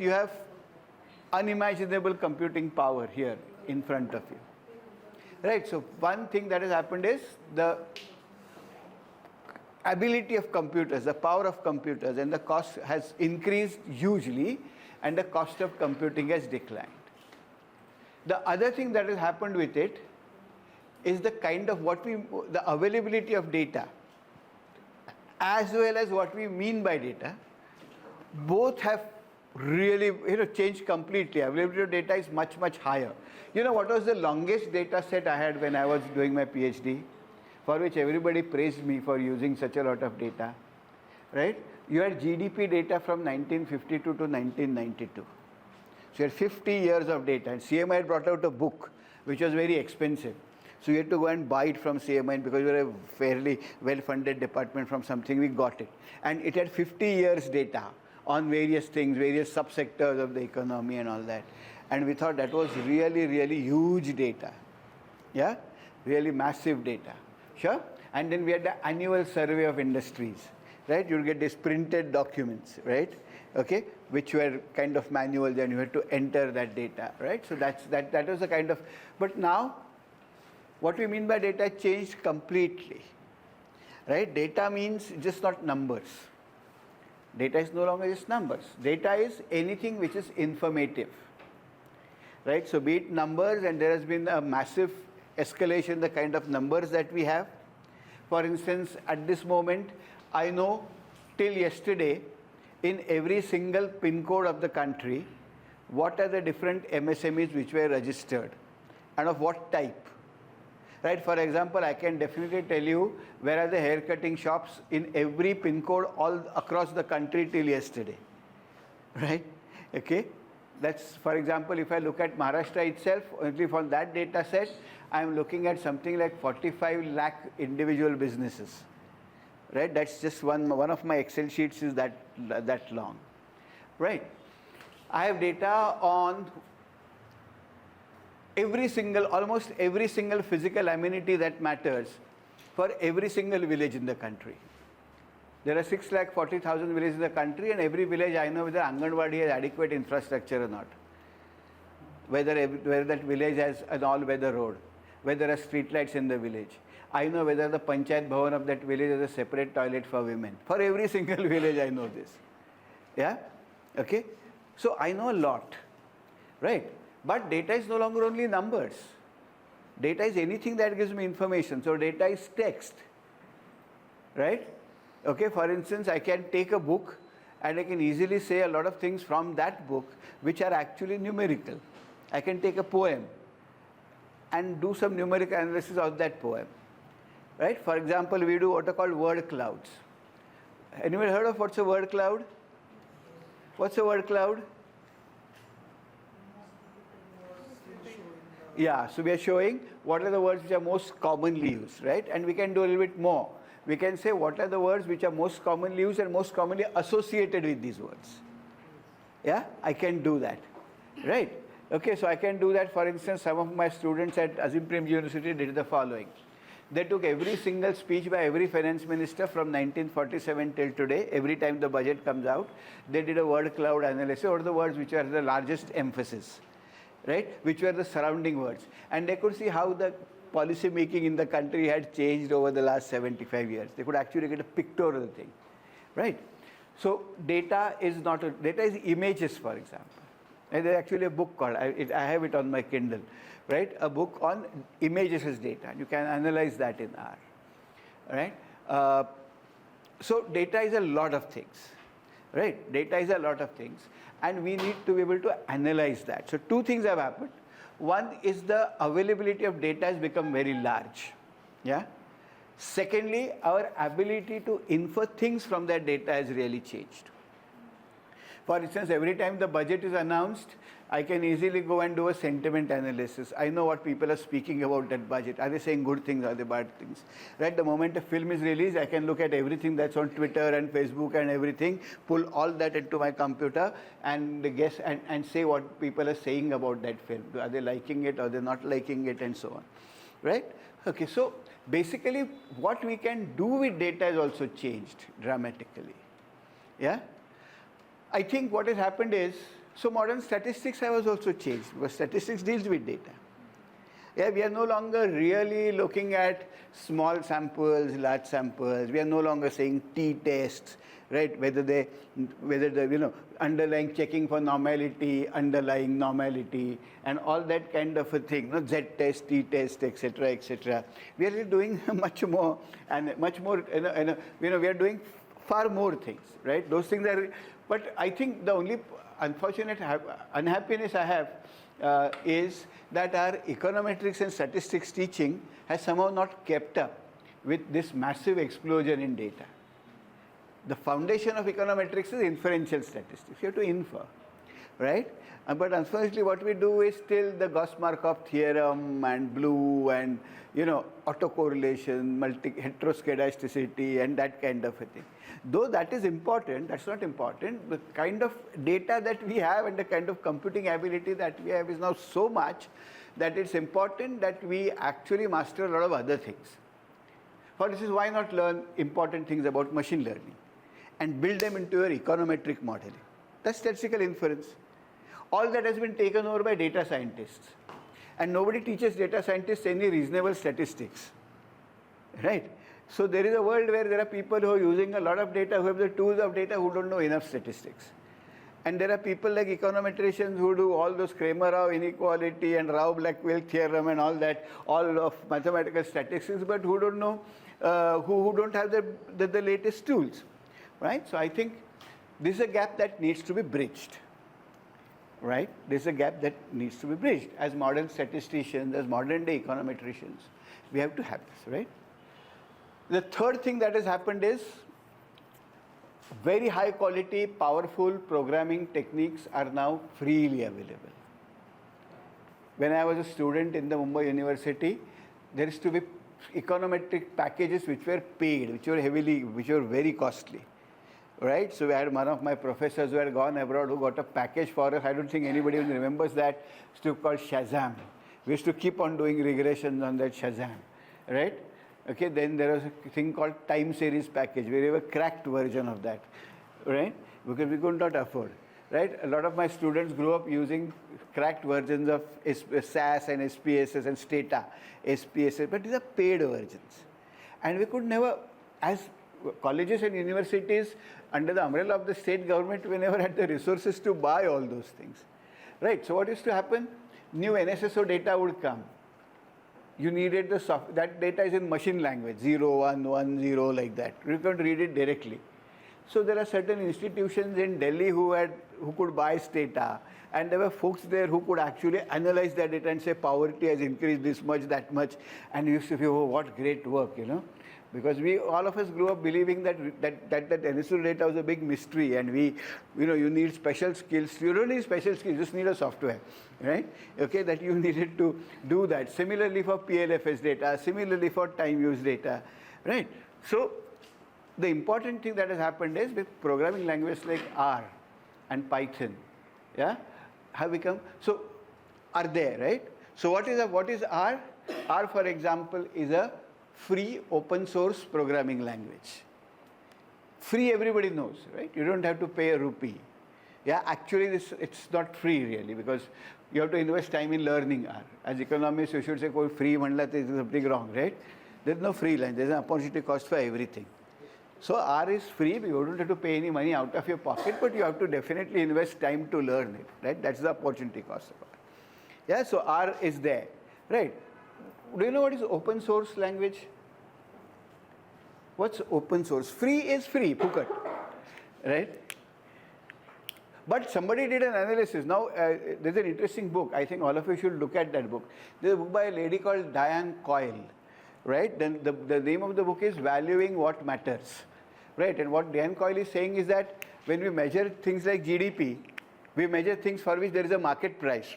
you have unimaginable computing power here in front of you. Right, so one thing that has happened is the ability of computers, the power of computers, and the cost has increased hugely, and the cost of computing has declined. The other thing that has happened with it is the kind of the availability of data, as well as what we mean by data, both have really changed completely. Availability of data is much, much higher. You know what was the longest data set I had when I was doing my PhD, for which everybody praised me for using such a lot of data, right? You had GDP data from 1952 to 1992. So you had 50 years of data, and CMI had brought out a book which was very expensive. So you had to go and buy it from CMI, and because we were a fairly well-funded department from something, we got it. And it had 50 years data on various things, various subsectors of the economy and all that. And we thought that was really, really huge data. Yeah? Really massive data. Sure? And then we had the annual survey of industries, right? You'll get these printed documents, right? Okay? Which were kind of manual, then you had to enter that data, right? So that was the kind of, but now, what we mean by data changed completely, right? Data means just not numbers. Data is no longer just numbers. Data is anything which is informative, right? So be it numbers, and there has been a massive escalation in the kind of numbers that we have. For instance, at this moment, I know till yesterday, in every single PIN code of the country, what are the different MSMEs which were registered and of what type. Right, for example, I can definitely tell you where are the haircutting shops in every PIN code all across the country till yesterday, right? Okay, that's, for example, if I look at Maharashtra itself, only from that data set, I am looking at something like 45 lakh individual businesses, right? That's just one of my Excel sheets is that long, right? I have data on almost every single physical amenity that matters for every single village in the country. There are 6,40,000 villages in the country, and every village I know whether Anganwadi has adequate infrastructure or not. Whether that village has an all-weather road, whether there are streetlights in the village. I know whether the Panchayat Bhavan of that village has a separate toilet for women. For every single village I know this. Yeah? Okay? So I know a lot, right? But data is no longer only numbers. Data is anything that gives me information. So data is text, right? Okay, for instance, I can take a book and I can easily say a lot of things from that book which are actually numerical. I can take a poem and do some numerical analysis of that poem, right? For example, we do what are called word clouds. Anyone heard of what's a word cloud? What's a word cloud? Yeah, so we are showing what are the words which are most commonly used, right? And we can do a little bit more. We can say what are the words which are most commonly used and most commonly associated with these words. Yeah, I can do that, right? Okay, so I can do that. For instance, some of my students at Azim Prem University did the following. They took every single speech by every finance minister from 1947 till today. Every time the budget comes out, they did a word cloud analysis, or the words which are the largest emphasis, right? Which were the surrounding words. And they could see how the policy making in the country had changed over the last 75 years. They could actually get a pictorial thing, right? So data is data is images, for example. And there's actually a book called, I have it on my Kindle, right? A book on images as data. You can analyze that in R, right? So data is a lot of things, right? Data is a lot of things, and we need to be able to analyze that. So two things have happened. One is the availability of data has become very large, yeah? Secondly, our ability to infer things from that data has really changed. For instance, every time the budget is announced, I can easily go and do a sentiment analysis. I know what people are speaking about that budget. Are they saying good things? Are they bad things? Right? The moment a film is released, I can look at everything that's on Twitter and Facebook and everything, pull all that into my computer and guess and say what people are saying about that film. Are they liking it? Are they not liking it? And so on. Right? Okay, so basically what we can do with data has also changed dramatically. Yeah? I think what has happened is So modern statistics has also changed, because statistics deals with data. Yeah, we are no longer really looking at small samples, large samples. We are no longer saying t-tests, right? Whether the underlying checking for normality, underlying normality, and all that kind of a thing. Z-test, t-test, etc., etc. We are doing much more, and much more. We are doing far more things, right? Those things are. But I think the only unfortunate unhappiness I have is that our econometrics and statistics teaching has somehow not kept up with this massive explosion in data. The foundation of econometrics is inferential statistics. You have to infer, right? But unfortunately, what we do is still the Gauss-Markov theorem and blue and autocorrelation, heteroskedasticity, and that kind of a thing. Though that is important, that's not important. The kind of data that we have and the kind of computing ability that we have is now so much that it's important that we actually master a lot of other things. For instance, why not learn important things about machine learning and build them into your econometric modeling? That's statistical inference. All that has been taken over by data scientists. And nobody teaches data scientists any reasonable statistics, right? So there is a world where there are people who are using a lot of data, who have the tools of data, who don't know enough statistics. And there are people like econometricians who do all those Kramer-Rao inequality and Rao-Blackwell theorem and all that, all of mathematical statistics, but who don't know, who don't have the latest tools, right? So I think this is a gap that needs to be bridged, right? This is a gap that needs to be bridged. As modern statisticians, as modern day econometricians, we have to have this, right? The third thing that has happened is very high quality, powerful programming techniques are now freely available. When I was a student in the Mumbai University, there used to be econometric packages which were paid, which were very costly, right? So we had one of my professors who had gone abroad who got a package for us. I don't think anybody even remembers that. It's called Shazam. We used to keep on doing regressions on that Shazam, right? Okay, then there was a thing called time series package, where we have a cracked version of that, right? Because we could not afford, right? A lot of my students grew up using cracked versions of SAS and SPSS and Stata, SPSS, but these are paid versions. And we could never, as colleges and universities under the umbrella of the state government, we never had the resources to buy all those things, right? So what used to happen? New NSSO data would come. You needed the software. That data is in machine language, 0, 1, 1, 0, like that. You can't read it directly. So there are certain institutions in Delhi who could buy Stata, and there were folks there who could actually analyze that data and say poverty has increased this much, that much, and you used to feel, oh, what great work, Because all of us grew up believing that NSSO data was a big mystery, and you need special skills. You don't need special skills, you just need a software, right? Okay, that you needed to do that. Similarly for PLFS data, similarly for time use data, right? So the important thing that has happened is with programming languages like R and Python, yeah, have become, so are there, right? So what is R? R, for example, is a free open source programming language. Free, everybody knows, right? You don't have to pay a rupee. Yeah, actually it's not free really, because you have to invest time in learning R. As economists, you should say, free mandla is something wrong, right? There's no free line, there's an opportunity cost for everything. So R is free, you don't have to pay any money out of your pocket, but you have to definitely invest time to learn it, right? That's the opportunity cost of R. Yeah, so R is there, right? Do you know what is open source language? What's open source? Free is free, Phukat, right? But somebody did an analysis. Now, there's an interesting book. I think all of you should look at that book. There's a book by a lady called Diane Coyle, right? Then the name of the book is Valuing What Matters, right? And what Diane Coyle is saying is that when we measure things like GDP, we measure things for which there is a market price.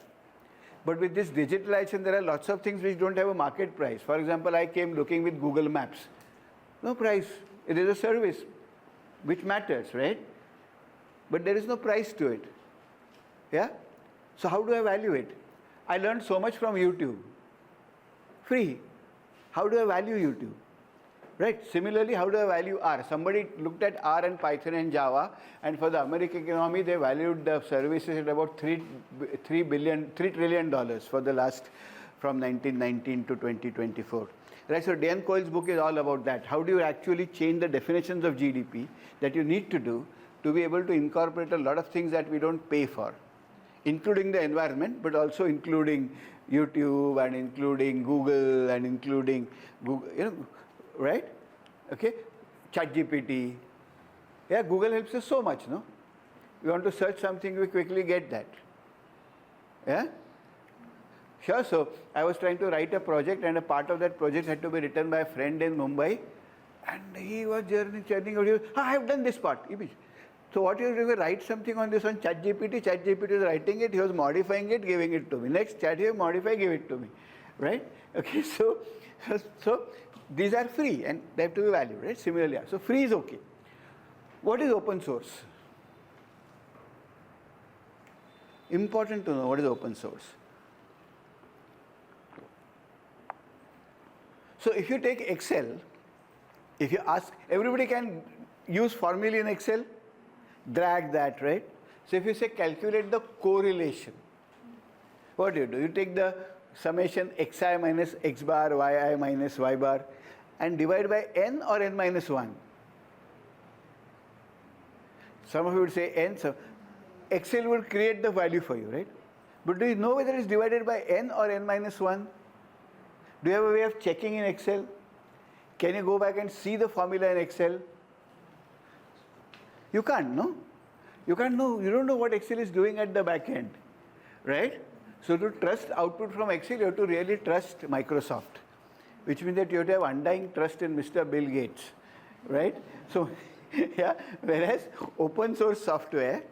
But with this digitalization, there are lots of things which don't have a market price. For example, I came looking with Google Maps. No price. It is a service which matters, right? But there is no price to it. Yeah? So how do I value it? I learned so much from YouTube. Free. How do I value YouTube? Right? Similarly, how do I value R? Somebody looked at R and Python and Java, and for the American economy, they valued the services at about $3 trillion for the last, from 1919 to 2024. Right? So Dan Coyle's book is all about that. How do you actually change the definitions of GDP that you need to do to be able to incorporate a lot of things that we don't pay for, including the environment, but also including YouTube and including Google and including Google, right? Okay, ChatGPT. Yeah, Google helps us so much, no? We want to search something, we quickly get that. Yeah? Sure, so I was trying to write a project, and a part of that project had to be written by a friend in Mumbai, and he was churning out, I have done this part. So what you do, write something on this on ChatGPT, ChatGPT is writing it, he was modifying it, giving it to me. Next, ChatGPT modify, give it to me, right? Okay, so these are free and they have to be valued, right? Similarly, so free is okay. What is open source? Important to know what is open source. So if you take Excel, if you ask, everybody can use formulae in Excel, drag that, right? So if you say calculate the correlation, what do? You take the summation xi minus x bar, yi minus y bar, and divide by n or n minus 1. Some of you would say n, so Excel would create the value for you, right? But do you know whether it's divided by n or n minus 1? Do you have a way of checking in Excel? Can you go back and see the formula in Excel? You can't, no? You can't know, you don't know what Excel is doing at the back end, right? So to trust output from Excel, you have to really trust Microsoft, which means that you have to have undying trust in Mr. Bill Gates, right? So, yeah, whereas open source software,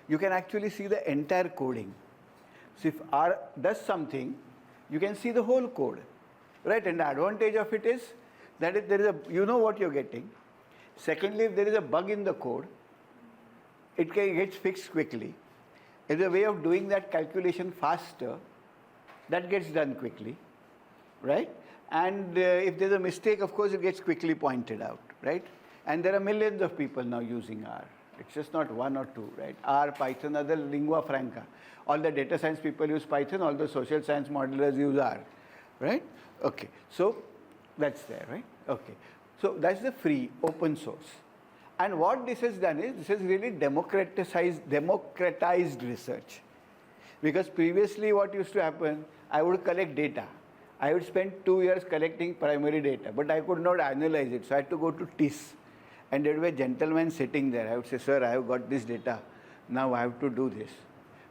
you can actually see the entire coding. So if R does something, you can see the whole code, right? And the advantage of it is that if there is you know what you're getting. Secondly, if there is a bug in the code, it gets fixed quickly. If there's a way of doing that calculation faster, that gets done quickly, right? And if there's a mistake, of course, it gets quickly pointed out, right? And there are millions of people now using R. It's just not one or two, right? R, Python are the lingua franca. All the data science people use Python, all the social science modelers use R, right? Okay, so that's there, right? Okay, so that's the free, open source. And what this has done is, this has really democratized research. Because previously what used to happen, I would collect data. I would spend 2 years collecting primary data, but I could not analyze it, so I had to go to TIS. And there would be a gentleman sitting there. I would say, sir, I have got this data. Now I have to do this.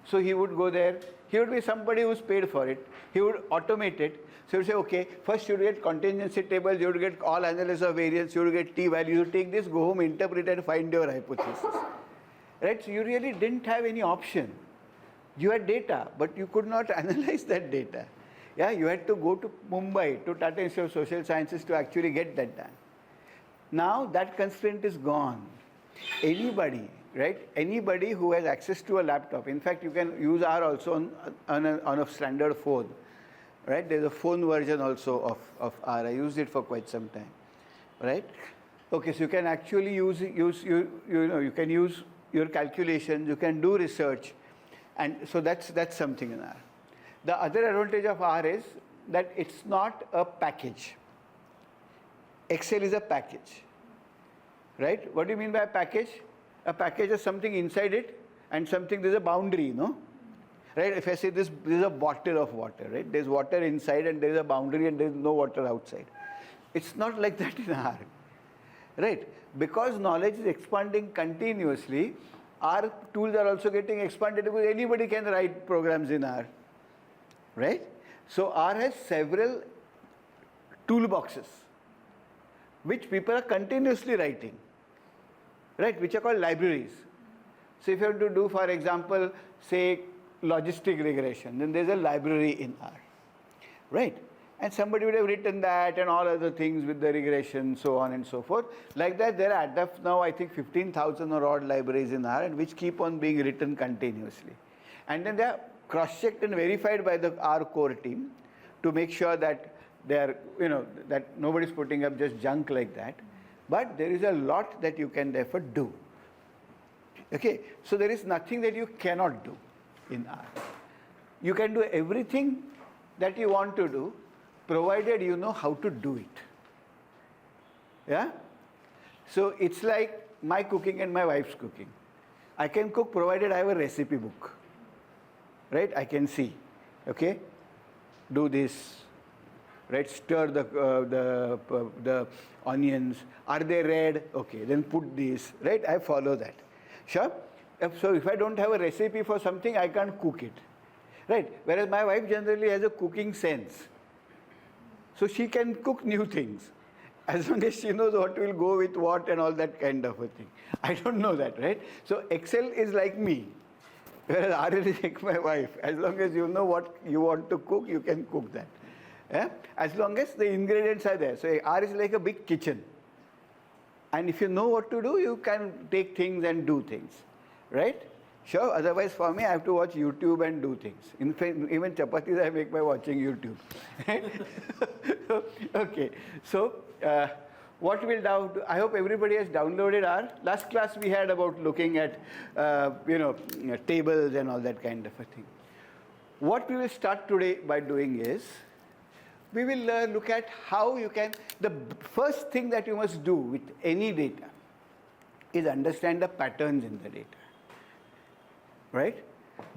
So he would go there. He would be somebody who's paid for it. He would automate it. So he would say, okay, first you would get contingency tables, you would get all analysis of variance, you would get t-value, you take this, go home, interpret and find your hypothesis. Right? So you really didn't have any option. You had data, but you could not analyze that data. Yeah, you had to go to Mumbai, to Tata Institute of Social Sciences to actually get that done. Now that constraint is gone. Anybody, right? Anybody who has access to a laptop. In fact, you can use R also on a standard phone, right? There's a phone version also of R. I used it for quite some time, right? Okay, so you can actually you can use your calculations, you can do research, and so that's something in R. The other advantage of R is that it's not a package. Excel is a package, right? What do you mean by a package? A package is something inside it and something, there's a boundary, no? Right? If I say this is a bottle of water, right? There's water inside and there's a boundary and there's no water outside. It's not like that in R, right? Because knowledge is expanding continuously, our tools are also getting expanded because anybody can write programs in R, right? So R has several toolboxes which people are continuously writing, right, which are called libraries. So if you have to do, for example, say logistic regression, then there's a library in R, right? And somebody would have written that and all other things with the regression, so on and so forth. Like that, there are now, I think, 15,000 or odd libraries in R, and which keep on being written continuously. And then they are cross-checked and verified by the R core team to make sure that They are, that nobody's putting up just junk like that. But there is a lot that you can therefore do. Okay, so there is nothing that you cannot do in R. You can do everything that you want to do, provided you know how to do it. Yeah? So it's like my cooking and my wife's cooking. I can cook provided I have a recipe book. Right? I can see. Okay? Do this. Right? Stir the onions. Are they red? Okay, then put this. Right? I follow that. Sure? So if I don't have a recipe for something, I can't cook it. Right? Whereas my wife generally has a cooking sense. So she can cook new things, as long as she knows what will go with what and all that kind of a thing. I don't know that, right? So Excel is like me, whereas R is like my wife. As long as you know what you want to cook, you can cook that. Yeah? As long as the ingredients are there. So R is like a big kitchen. And if you know what to do, you can take things and do things, right? Sure, otherwise for me, I have to watch YouTube and do things. In fact, even chapatis I make by watching YouTube. Okay, so what we'll now do, I hope everybody has downloaded our, last class we had about looking at, tables and all that kind of a thing. What we will start today by doing is, we will look at how you can, the first thing that you must do with any data is understand the patterns in the data. Right?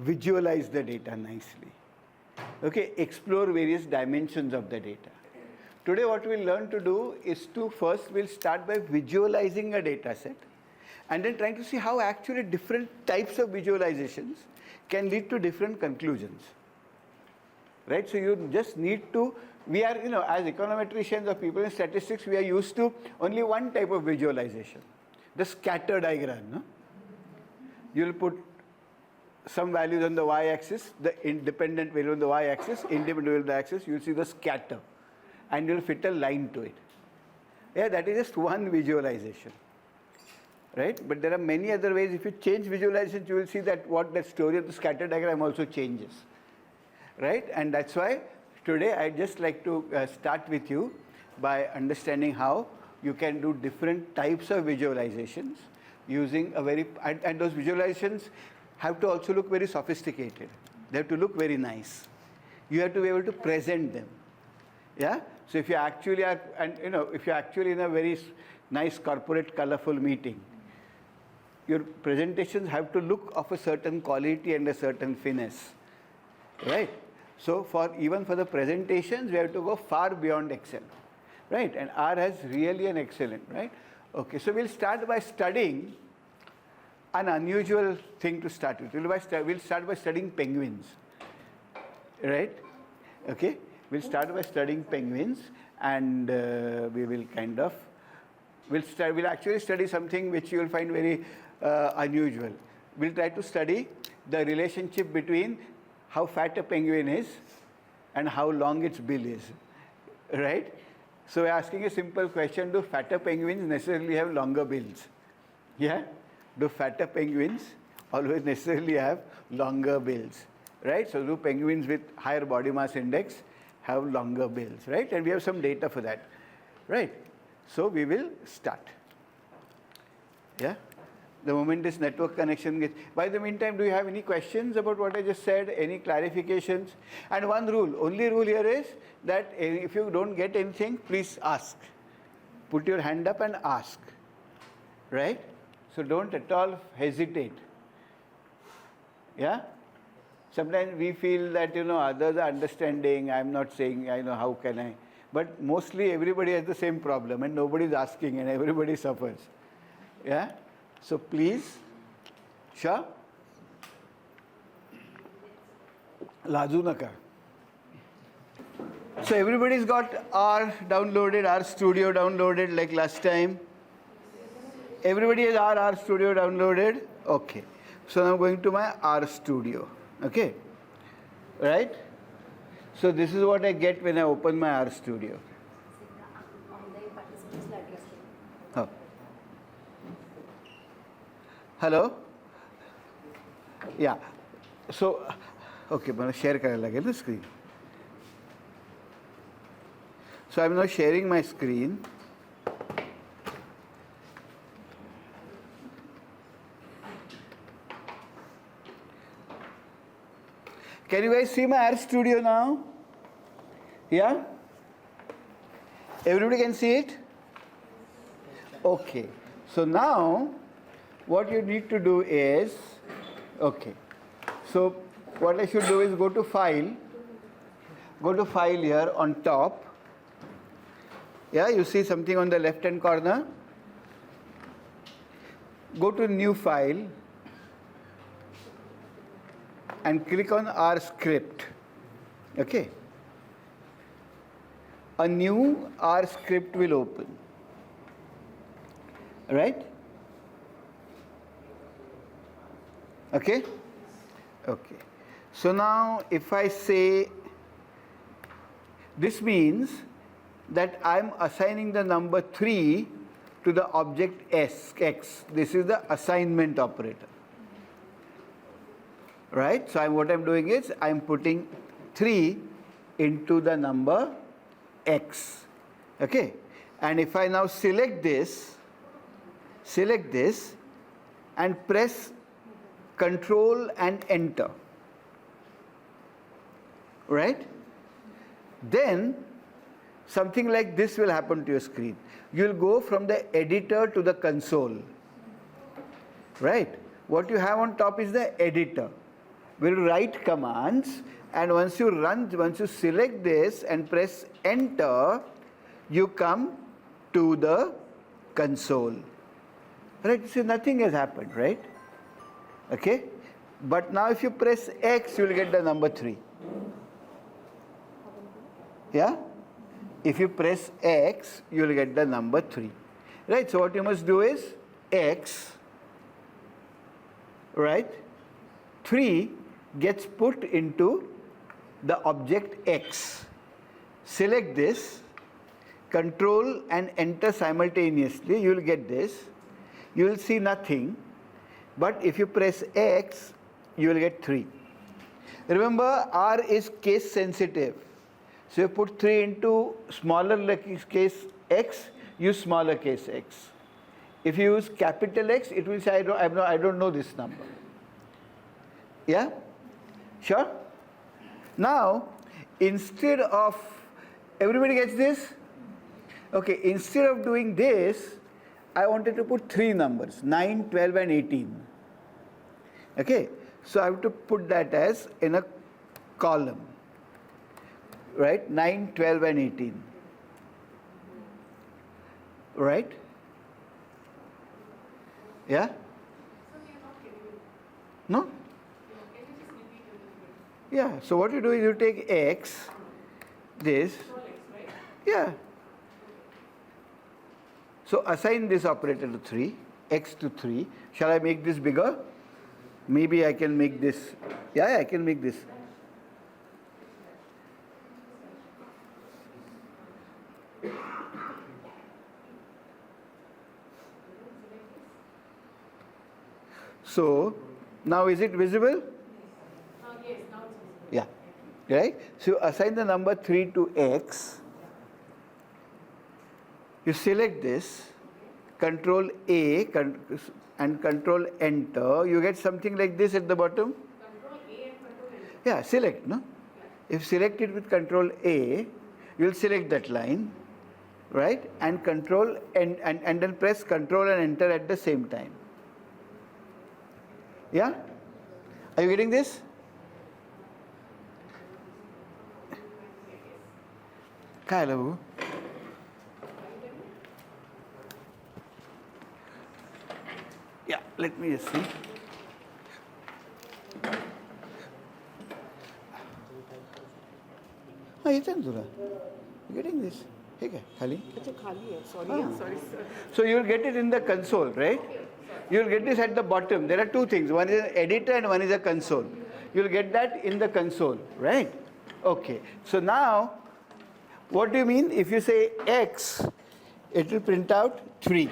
Visualize the data nicely. Okay, explore various dimensions of the data. Today what we'll learn to do is to first we'll start by visualizing a data set and then trying to see how actually different types of visualizations can lead to different conclusions. Right? So you just need to, we are, as econometricians or people in statistics, we are used to only one type of visualization, the scatter diagram. No? You'll put some values on the y-axis, the independent value on the y-axis, independent value on the axis, you'll see the scatter, and you'll fit a line to it. Yeah, that is just one visualization, right? But there are many other ways. If you change visualization, you will see that what that story of the scatter diagram also changes, right? And that's why today I'd just like to start with you by understanding how you can do different types of visualizations using a very, and those visualizations have to also look very sophisticated. They have to look very nice. You have to be able to present them. Yeah? So if you actually are, and if you're actually in a very nice corporate colorful meeting, your presentations have to look of a certain quality and a certain finesse. Right? So even for the presentations, we have to go far beyond Excel. Right? And R has really an excellent, right? Okay, so we'll start by studying an unusual thing to start with. We'll start by studying penguins, right? Okay, we'll start by studying penguins, and we will kind of, we'll actually study something which you will find very unusual. We'll try to study the relationship between how fat a penguin is and how long its bill is, right? So we're asking a simple question, do fatter penguins necessarily have longer bills? Yeah? Do fatter penguins always necessarily have longer bills, right? So do penguins with higher body mass index have longer bills, right? And we have some data for that, right? So we will start. Yeah? The moment this network connection gets, by the meantime, do you have any questions about what I just said? Any clarifications? And one rule, only rule here is that if you don't get anything, please ask. Put your hand up and ask, right? So don't at all hesitate. Yeah? Sometimes we feel that, others are understanding, I'm not saying, how can I? But mostly everybody has the same problem and nobody is asking and everybody suffers. Yeah? So please, sure? Lazu naka. So everybody's got R downloaded, R Studio downloaded like last time. Everybody has R Studio downloaded? Okay. So now I'm going to my R Studio. Okay. Right? So this is what I get when I open my R Studio. Oh. Hello? Yeah. So, okay, I'm share the screen. So I'm now sharing my screen. Can you guys see my RStudio now? Yeah? Everybody can see it? Okay. So now, what you need to do is, okay. So what I should do is go to File here on top. Yeah, you see something on the left hand corner. Go to New File and click on R script. Okay. A new R script will open. Right? Okay? Okay. So now if I say, this means that I'm assigning the number 3 to the object x. This is the assignment operator. Right? So what I'm doing is I'm putting 3 into the number x. Okay? And if I now select this and press Control and Enter. Right? Then something like this will happen to your screen. You'll go from the editor to the console. Right? What you have on top is the editor. We'll write commands, and once you select this and press Enter, you come to the console. Right? So nothing has happened, right? Okay? But now if you press X, you will get the number 3. Yeah? If you press X, you will get the number 3. Right? So what you must do is X, right? 3 gets put into the object X. Select this, Control and Enter simultaneously, you will get this. You will see nothing, but if you press X, you will get 3. Remember, R is case sensitive. So you put 3 into smaller case X, use smaller case X. If you use capital X, it will say, I don't know this number. Yeah? Sure? Now, instead of, everybody gets this? Okay, instead of doing this, I wanted to put 3 numbers, 9, 12 and 18. Okay, so I have to put that as in a column. Right, 9, 12 and 18. Right? Yeah? No? Yeah, so what you do is you take X, this, yeah. So assign this operator to 3, X to 3. Shall I make this bigger? Maybe I can make this, yeah, I can make this. So, now is it visible? Yes, now it's visible. Yeah, right? So, you assign the number 3 to X. You select this, Control A and Control Enter. You get something like this at the bottom. Control A and Control Enter. Yeah, select, no? If you select it with Control A, you will select that line, right? And Control and then press Control and Enter at the same time. Yeah? Are you getting this? काय आलं भाऊ? Yeah, let me just see. हाँ येतं ना तुला? You getting this? ठीक आहे खाली? अच्छा खाली है. Sorry, sorry sir. So you will get it in the console, right? You will get this at the bottom. There are two things. One is an editor and one is a console. You will get that in the console, right? Okay. So now, what do you mean? If you say X, it will print out 3.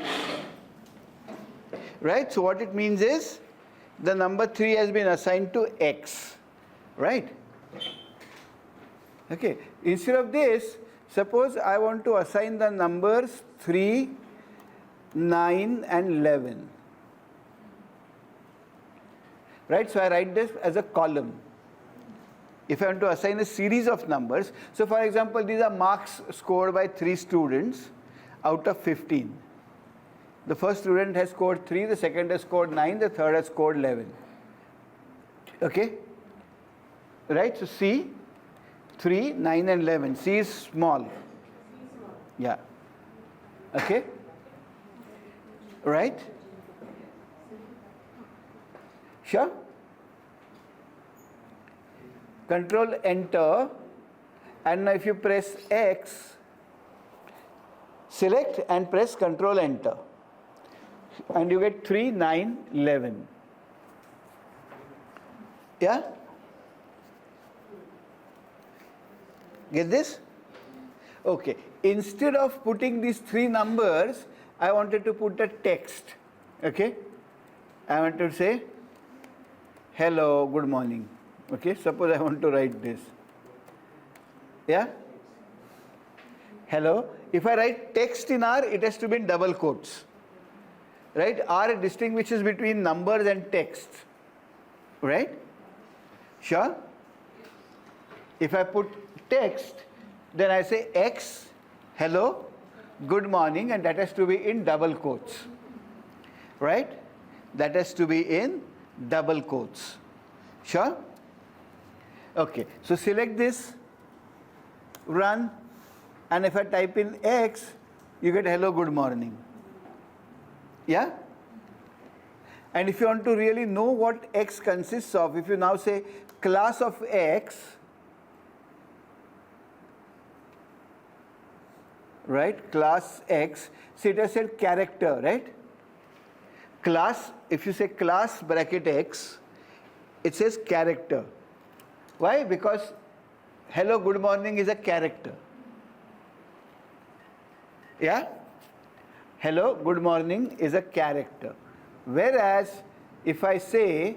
Right? So what it means is, the number 3 has been assigned to X. Right? Okay. Instead of this, Suppose I want to assign the numbers 3, 9 and 11. Right, so I write this as a column. If I want to assign a series of numbers, so for example, these are marks scored by 3 students out of 15. The first student has scored 3, the second has scored 9, the third has scored 11. Okay? Right, so C, 3, 9 and 11. C is small. Yeah. Okay? Right? Sure? Control enter, and now if you press X, select and press control enter, and you get 3, 9, 11. Yeah? Get this? Okay. Instead of putting these 3 numbers, I wanted to put a text. Okay? I want to say, hello, good morning. Okay? Suppose I want to write this. Yeah? Hello. If I write text in R, it has to be in double quotes. Right? R distinguishes between numbers and text. Right? Sure? If I put text, then I say X, hello, good morning, and that has to be in double quotes. Right? That has to be in double quotes. Sure? Okay, so select this, run, and if I type in X, you get hello, good morning. Yeah? And if you want to really know what X consists of, if you now say class of X, right, class X, so it has said character, right? Class, if you say class bracket X, it says character. Why? Because hello, good morning is a character. Yeah? Hello, good morning is a character. Whereas, if I say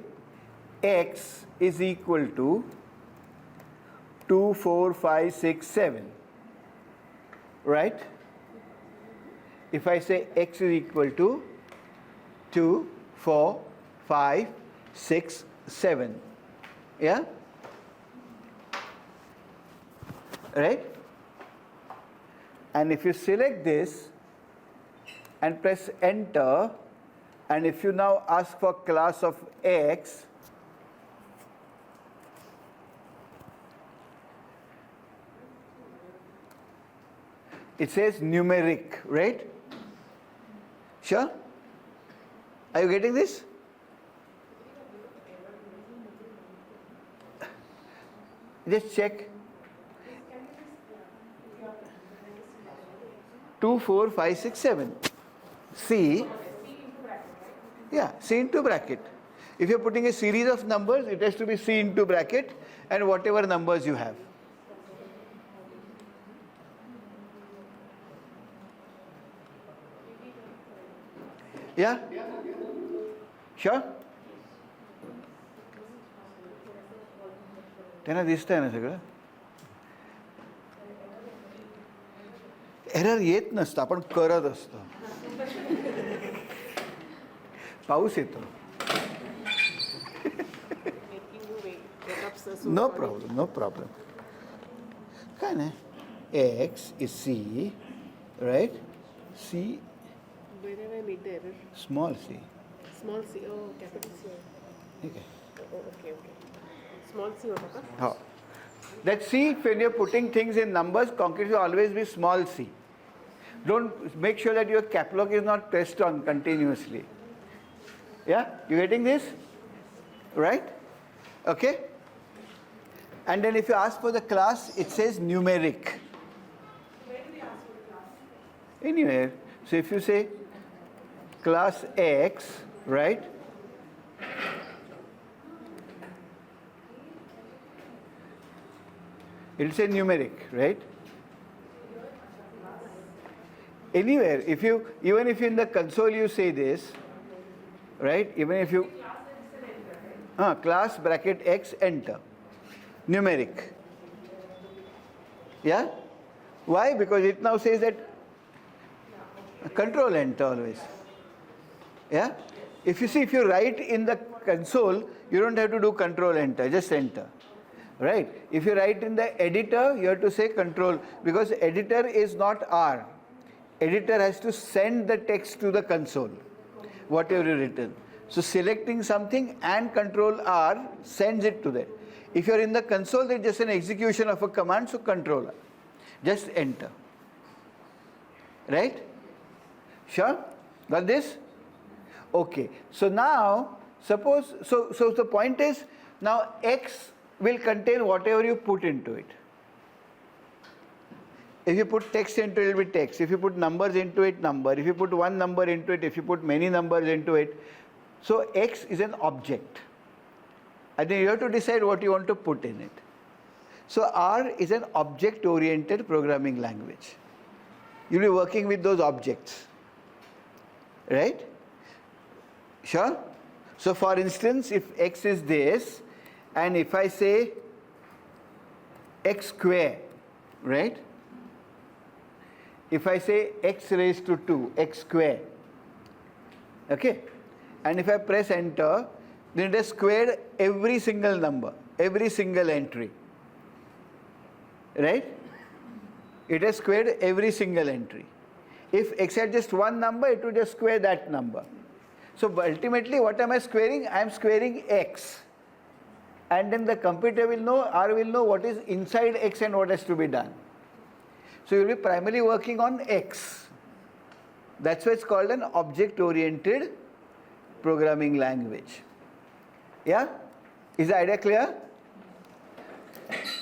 X is equal to 2, 4, 5, 6, 7, right? If I say X is equal to 2, 4, 5, 6, 7, yeah? Right? And if you select this and press enter, and if you now ask for class of X, it says numeric, right? Sure? Are you getting this? Just check. 2, 4, 5, 6, 7. C. Yeah, C into bracket. If you're putting a series of numbers, it has to be C into bracket and whatever numbers you have. Yeah? Sure? त्यांना दिसतंय ना सगळं? Error येत नसतं, आपण करत असतो. पाऊस येतो. No problem, no problem. काय नाही. X is C, right? C. Where have I made the error? Small c. Small c. Oh, capital C. Okay. Oh, okay, okay. Small c होता का? हाँ. That C, when you're putting things in numbers, concrete will always be small c. Don't make sure that your cap lock is not pressed on continuously. Yeah, you getting this? Right? Okay. And then if you ask for the class, it says numeric. Where do we ask for the class? Anywhere. So if you say class X, right? It'll say numeric, right? Anywhere, if you, even if in the console you say this, right? Even if you, class bracket X, enter. Numeric. Yeah? Why? Because it now says that control enter always. Yeah? If you see, if you write in the console, you don't have to do control enter, just enter. Right? If you write in the editor, you have to say control, because editor is not R. Editor has to send the text to the console, whatever you written. So selecting something and control R sends it to that. If you're in the console, there's just an execution of a command, so control R. Just enter. Right? Sure? Got this? Okay. So now, suppose, so the point is, now X will contain whatever you put into it. If you put text into it, it will be text. If you put numbers into it, number. If you put one number into it, if you put many numbers into it. So X is an object. And then you have to decide what you want to put in it. So R is an object-oriented programming language. You'll be working with those objects. Right? Sure? So for instance, if X is this, and if I say X square, right? If I say X raised to 2, X square, okay? And if I press enter, then it has squared every single number, every single entry, right? It has squared every single entry. If X had just one number, it would just square that number. So ultimately, what am I squaring? I am squaring X. And then the computer will know, R will know what is inside X and what has to be done. So you will be primarily working on X. That's why it's called an object-oriented programming language. Yeah? Is the idea clear?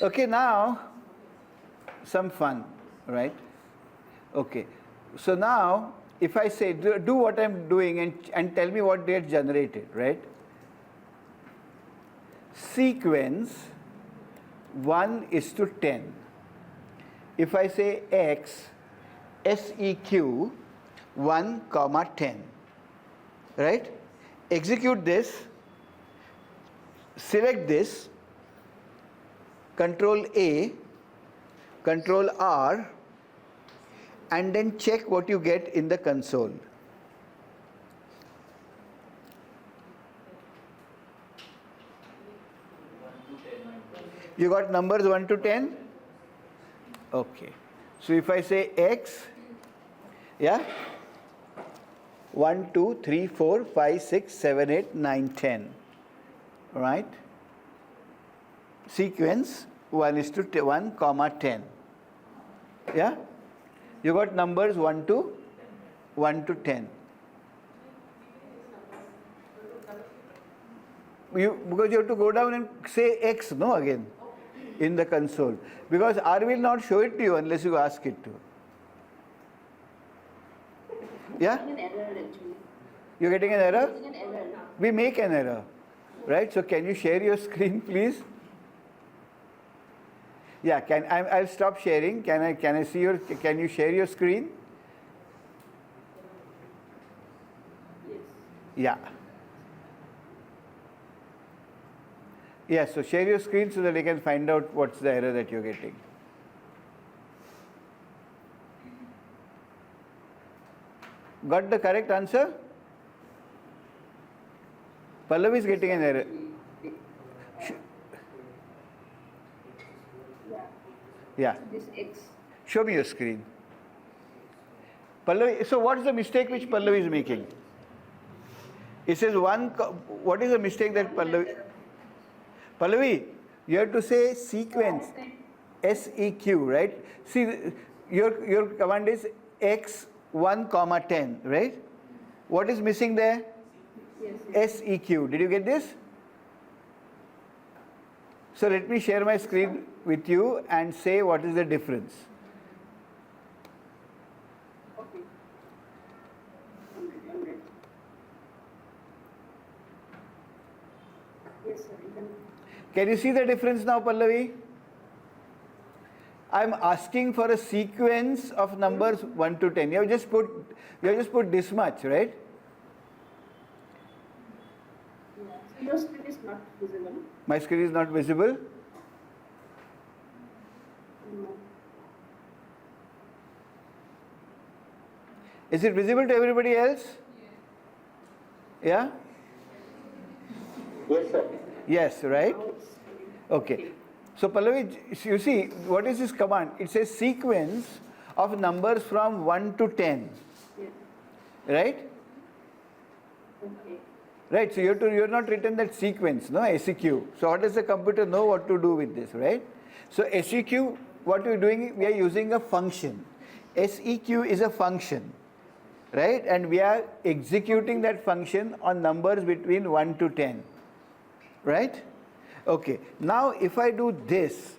Okay, now some fun, right? Okay. So now, if I say, do what I'm doing and tell me what gets generated, right? Sequence 1:10. If I say X, SEQ 1:10, right? Execute this, select this, Control A, Control R, and then check what you get in the console. You got numbers 1 to 10? Okay. So if I say X, yeah? 1, 2, 3, 4, 5, 6, 7, 8, 9, 10. Right? Sequence 1:10. Yeah? You got numbers 1 to 10. Because you have to go down and say X, no, again, in the console. Because R will not show it to you unless you ask it to. Yeah? An error actually. You're getting an error? An error. We make an error. Right? So can you share your screen, please? Yeah, I'll stop sharing. Can I see your, can you share your screen? Yes. Yeah. Yeah, so share your screen so that I can find out what's the error that you're getting. Got the correct answer? Pallavi is getting an error. Yeah. This X. Show me your screen. Pallavi, so what's the mistake which Pallavi is making? It says what is the mistake that Pallavi, you have to say sequence, SEQ, right? See, your command is X 1:10, right? What is missing there? Yes. SEQ. Did you get this? So let me share my screen with you and say what is the difference. Okay. Yes, sir. Can you see the difference now, Pallavi? I'm asking for a sequence of numbers 1 to 10. You have just put this much, right? Yeah. Your screen is not visible. My screen is not visible. No. Is it visible to everybody else? Yeah? Yes, sir. Yes, right? Now it's Okay. So Pallavi, you see, what is this command? It's a sequence of numbers from 1 to 10, yeah. right? Okay. Right, so you're not written that sequence, no, SEQ. So how does the computer know what to do with this, right? So SEQ, what we're doing, we are using a function. SEQ is a function, right? And we are executing that function on numbers between 1 to 10, right? Okay, now if I do this,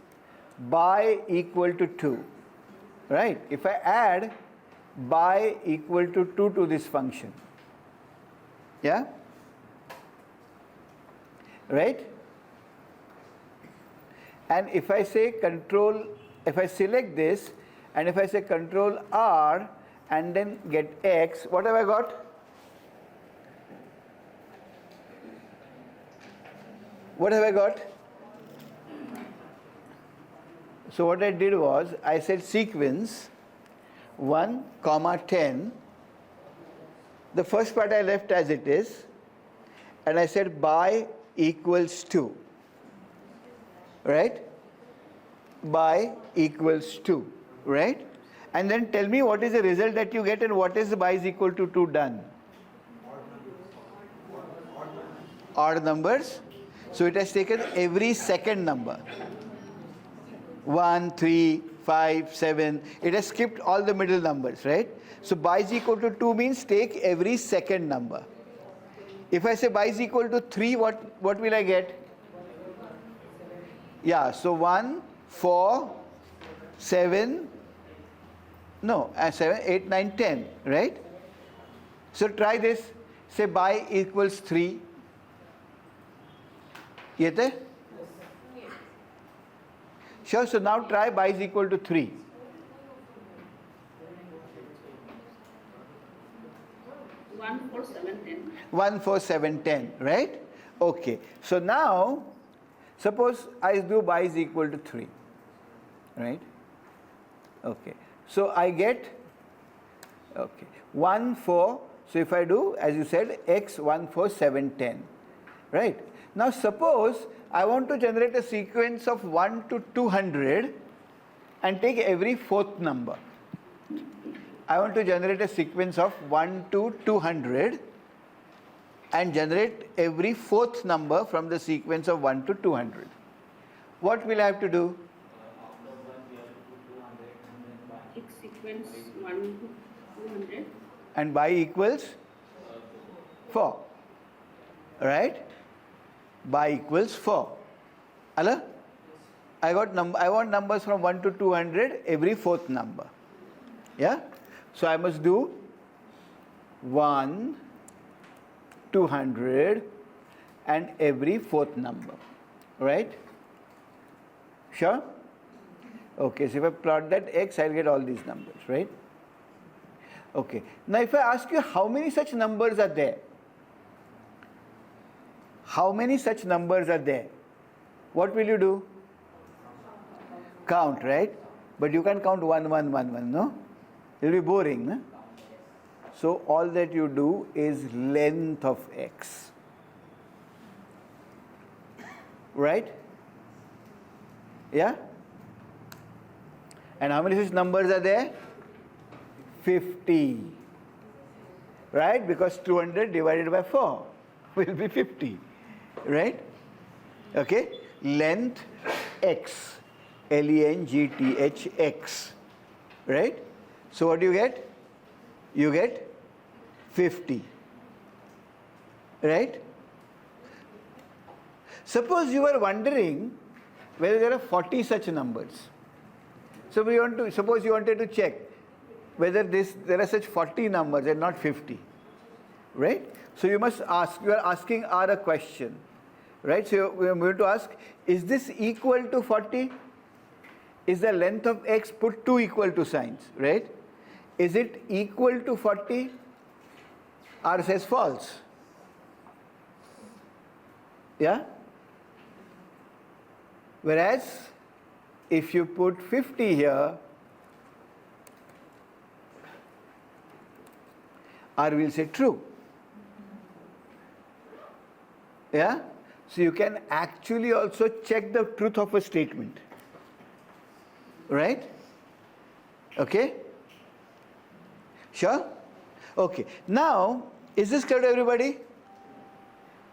by equal to 2, right? If I add by equal to 2 to this function, yeah? Right? And if I say control, if I select this and if I say control R and then get X, what have I got? What have I got? So what I did was I said sequence 1, 10. The first part I left as it is, and I said by equals 2, right? By equals 2, right? And then tell me what is the result that you get and what is the by is equal to 2 done? Odd numbers. So it has taken every second number. 1, 3, 5, 7. It has skipped all the middle numbers, right? So by is equal to 2 means take every second number. If I say by is equal to 3, what will I get? Yeah, so 1, 4, 7, no, 7, 8, 9, 10, right? So try this. Say by equals 3. Yete? Sure, so now try by is equal to 3. 1, 4, 7, 10. 1, 4, 7, 10, right? Okay, so now suppose I do by is equal to 3, right? Okay, so I get, okay, 1, 4, so if I do, as you said, x 1, 4, 7, 10, right? Now suppose I want to generate a sequence of 1 to 200 and take every fourth number. I want to generate a sequence of 1 to 200 and generate every fourth number from the sequence of 1 to 200. What will I have to do? Take sequence 1 to 200. And by equals 4, right? By equals 4. Allah? I want numbers from 1 to 200, every fourth number. Yeah? So I must do 1, 200 and every fourth number, right? Sure? Okay, so if I plot that x, I'll get all these numbers, right? Okay, now if I ask you how many such numbers are there? How many such numbers are there? What will you do? Count, right? But you can't count 1, 1, 1, 1, no? It will be boring, no? So all that you do is length of x. Right? Yeah? And how many such numbers are there? 50. Right? Because 200 divided by 4 will be 50. Right? Okay? Length x. Length x. Right? So what do you get? You get 50. Right? Suppose you were wondering whether there are 40 such numbers. So suppose you wanted to check whether there are such 40 numbers and not 50. Right? So you must ask, you are asking R a question. Right? So we are going to ask, is this equal to 40? Is the length of x, put two equal to signs, right? Is it equal to 40? R says false. Yeah? Whereas, if you put 50 here, R will say true. Yeah? So you can actually also check the truth of a statement. Right? Okay? Sure? Okay. Now, is this clear to everybody?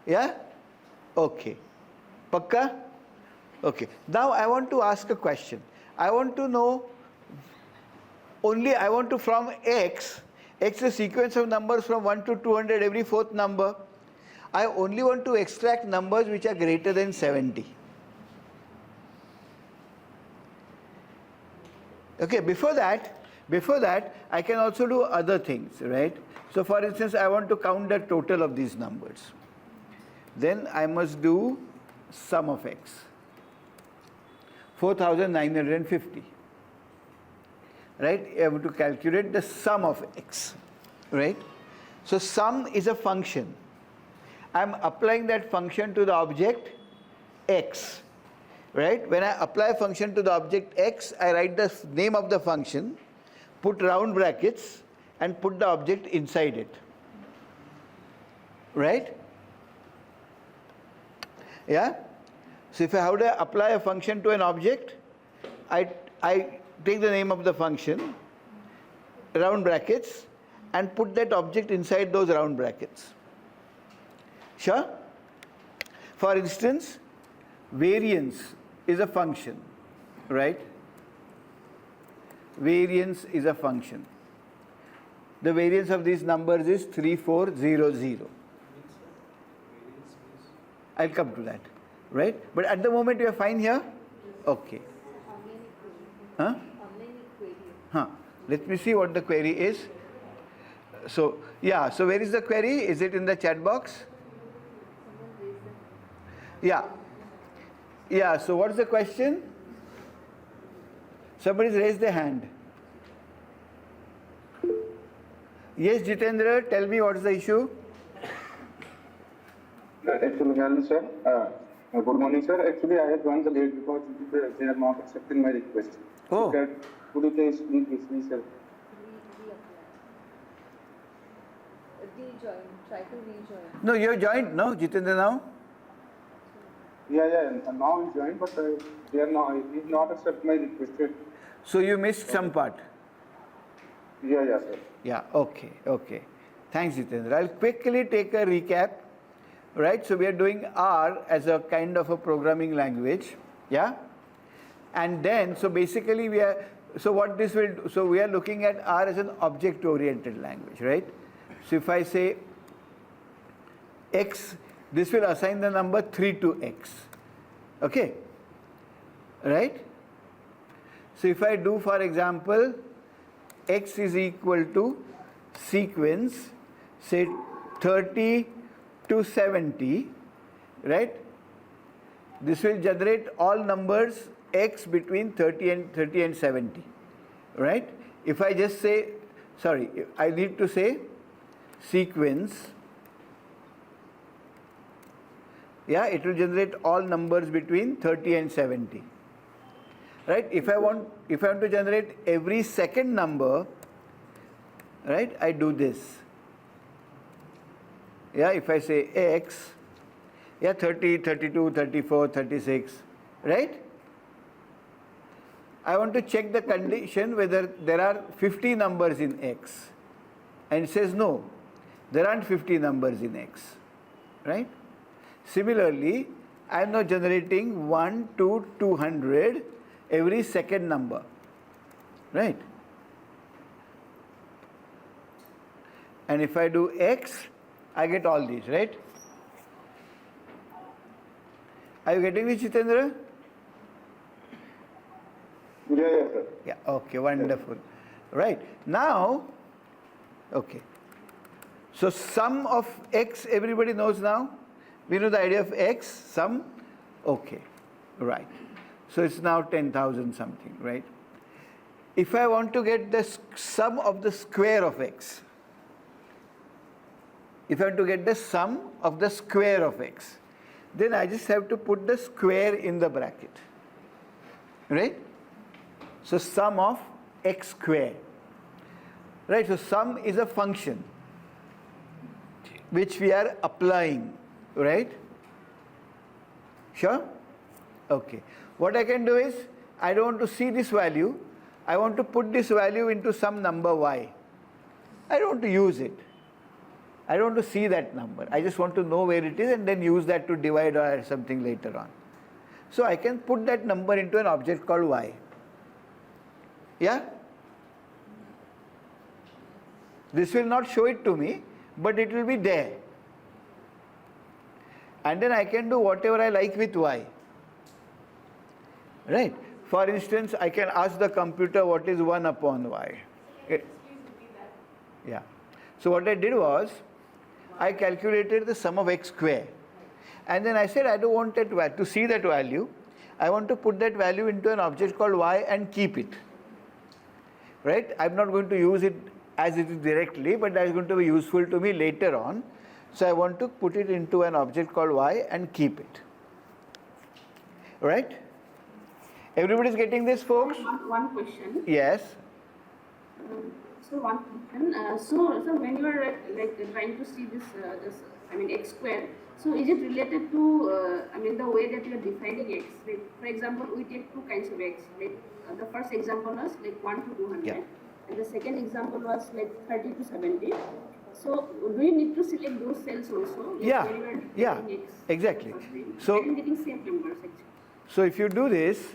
Yeah? Okay. Pakka? Okay. Now I want to ask a question. I want to know from X is a sequence of numbers from 1 to 200, every fourth number. I only want to extract numbers which are greater than 70. Okay, before that, I can also do other things, right? So for instance, I want to count the total of these numbers. Then I must do sum of X. 4,950. Right? I have to calculate the sum of X. Right? So sum is a function. I am applying that function to the object X. Right? When I apply a function to the object X, I write the name of the function, put round brackets, and put the object inside it. Right? Yeah? So if how do I apply a function to an object? I take the name of the function, round brackets, and put that object inside those round brackets. Sure? For instance, variance is a function, right? Variance is a function. The variance of these numbers is 3400. I'll come to that, right? But at the moment you are fine here? Okay. Huh? Huh. Let me see what the query is. So, yeah, so where is the query? Is it in the chat box? Yeah. Yeah, so what's the question? Somebody's raised their hand. Yes, Jitendra, tell me what's the issue? Actually, hello, sir. Good morning, sir. Actually, I have joined the late because they are not accepting my request. Oh. Could you please me, sir? Rejoin. Try to rejoin. No, you have joined, no, Jitendra now? Yeah. And now he joined, but they are not. He not accept my request. So you missed some part. Yeah, sir. Yeah, okay. Thanks, Jitendra. I'll quickly take a recap. Right, so we are doing R as a kind of a programming language, yeah? And then, so basically we are looking at R as an object-oriented language, right? So if I say X, this will assign the number 3 to X, okay? Right? So if I do, for example, X is equal to sequence, say 30 to 70, right? This will generate all numbers X between 30 and 70, right? If I just say, I need to say sequence, yeah, it will generate all numbers between 30 and 70, right? If I want to generate every second number, right, I do this. Yeah, if I say X, yeah, 30, 32, 34, 36, right? I want to check the condition whether there are 50 numbers in X. And it says no, there aren't 50 numbers in X, right? Similarly, I am now generating 1 to 200 every second number, right? And if I do X, I get all these, right? Are you getting this, Jitendra? Yeah, sir. Yeah, okay, wonderful. Right, now, okay. So sum of X, everybody knows now? We know the idea of X, sum? Okay, right. So it's now 10,000 something, right? If I want to get the sum of the square of X, if I want to get the sum of the square of X, then I just have to put the square in the bracket, right? So sum of X square, right? So sum is a function, which we are applying, right? Sure? Okay. What I can do is, I don't want to see this value, I want to put this value into some number y. I don't want to use it. I don't want to see that number. I just want to know where it is and then use that to divide or add something later on. So I can put that number into an object called y. Yeah? This will not show it to me, but it will be there. And then I can do whatever I like with y. Right? For instance, I can ask the computer what is 1 upon y. Yeah. So what I did was, I calculated the sum of x square. And then I said, I don't want that to see that value. I want to put that value into an object called y and keep it. Right? I'm not going to use it as it is directly, but that is going to be useful to me later on. So I want to put it into an object called y and keep it. Right? Everybody's getting this, folks? One question. Yes. So one question. So when you are like trying to see this, x square. So is it related to the way that you are defining x? Like, for example, we take two kinds of x. Like the first example was like 1 to 200, Yeah. and the second example was like 30 to 70. So do we need to select those cells also? Like Yeah. when you are Yeah. defining x? Exactly. So So I'm getting same numbers actually. So if you do this,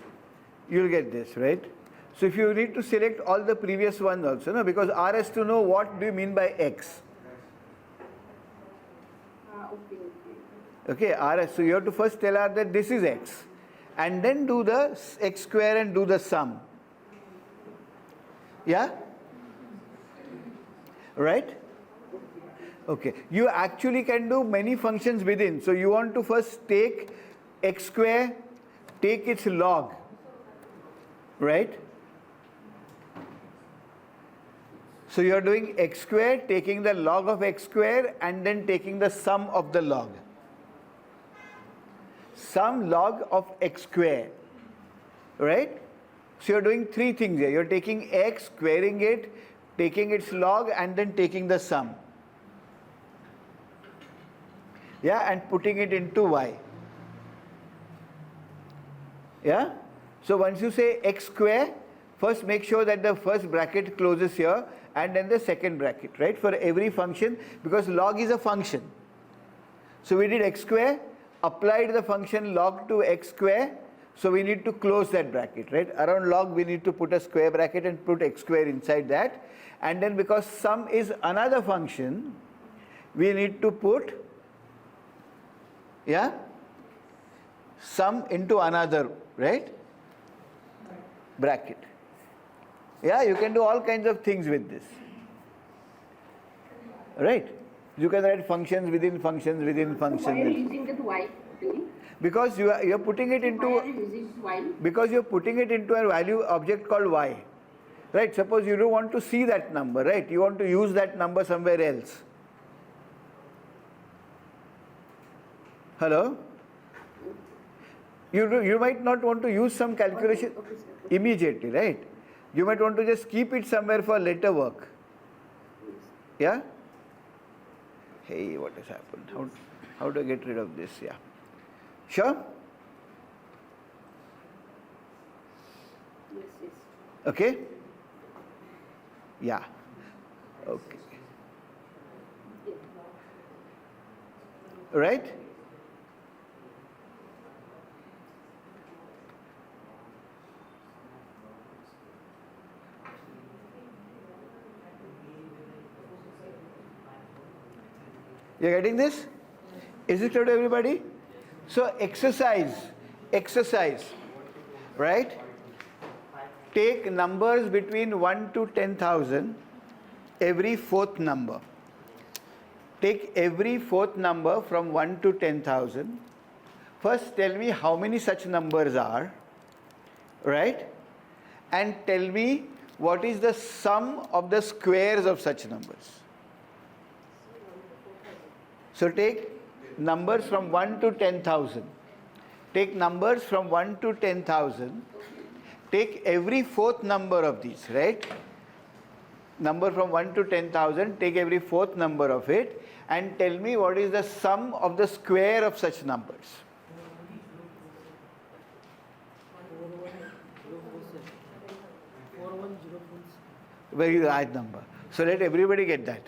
you'll get this, right? So if you need to select all the previous ones also, no, because R has to know what do you mean by x. Okay, R has, so you have to first tell R that this is x, and then do the x square and do the sum. Yeah? Right? Okay, you actually can do many functions within. So you want to first take x square, take its log, right? So you are doing x square, taking the log of x square and then taking the sum of the log. Sum log of x square, right? So you are doing three things here. You are taking x, squaring it, taking its log and then taking the sum. Yeah, and putting it into y. Yeah? So once you say x square, first make sure that the first bracket closes here and then the second bracket, right? For every function, because log is a function. So we did x square, applied the function log to x square, so we need to close that bracket, right? Around log we need to put a square bracket and put x square inside that. And then because sum is another function, we need to put, yeah, sum into another, right, bracket. Yeah, you can do all kinds of things with this, right? You can write functions within functions within Why are you functions. using that y? Actually? Because you are putting it Why are into, you using y? because you are putting it into a value object called y, right? Suppose you don't want to see that number, right? You want to use that number somewhere else. Hello? You might not want to use some calculation Okay, sir. immediately, right? You might want to just keep it somewhere for later work. Yeah? Hey, what has happened? How do I get rid of this? Yeah. Sure? Yes, yes. Okay? Yeah. Okay. Right? You're getting this? Is it clear to everybody? So exercise, right? Take numbers between 1 to 10,000, every fourth number. Take every fourth number from 1 to 10,000. First tell me how many such numbers are, right? And tell me what is the sum of the squares of such numbers. So take numbers from 1 to 10,000. Take numbers from 1 to 10,000. Take every fourth number of these, right? number from 1 to 10,000, take every fourth number of it and tell me what is the sum of the square of such numbers. Very right number. So let everybody get that.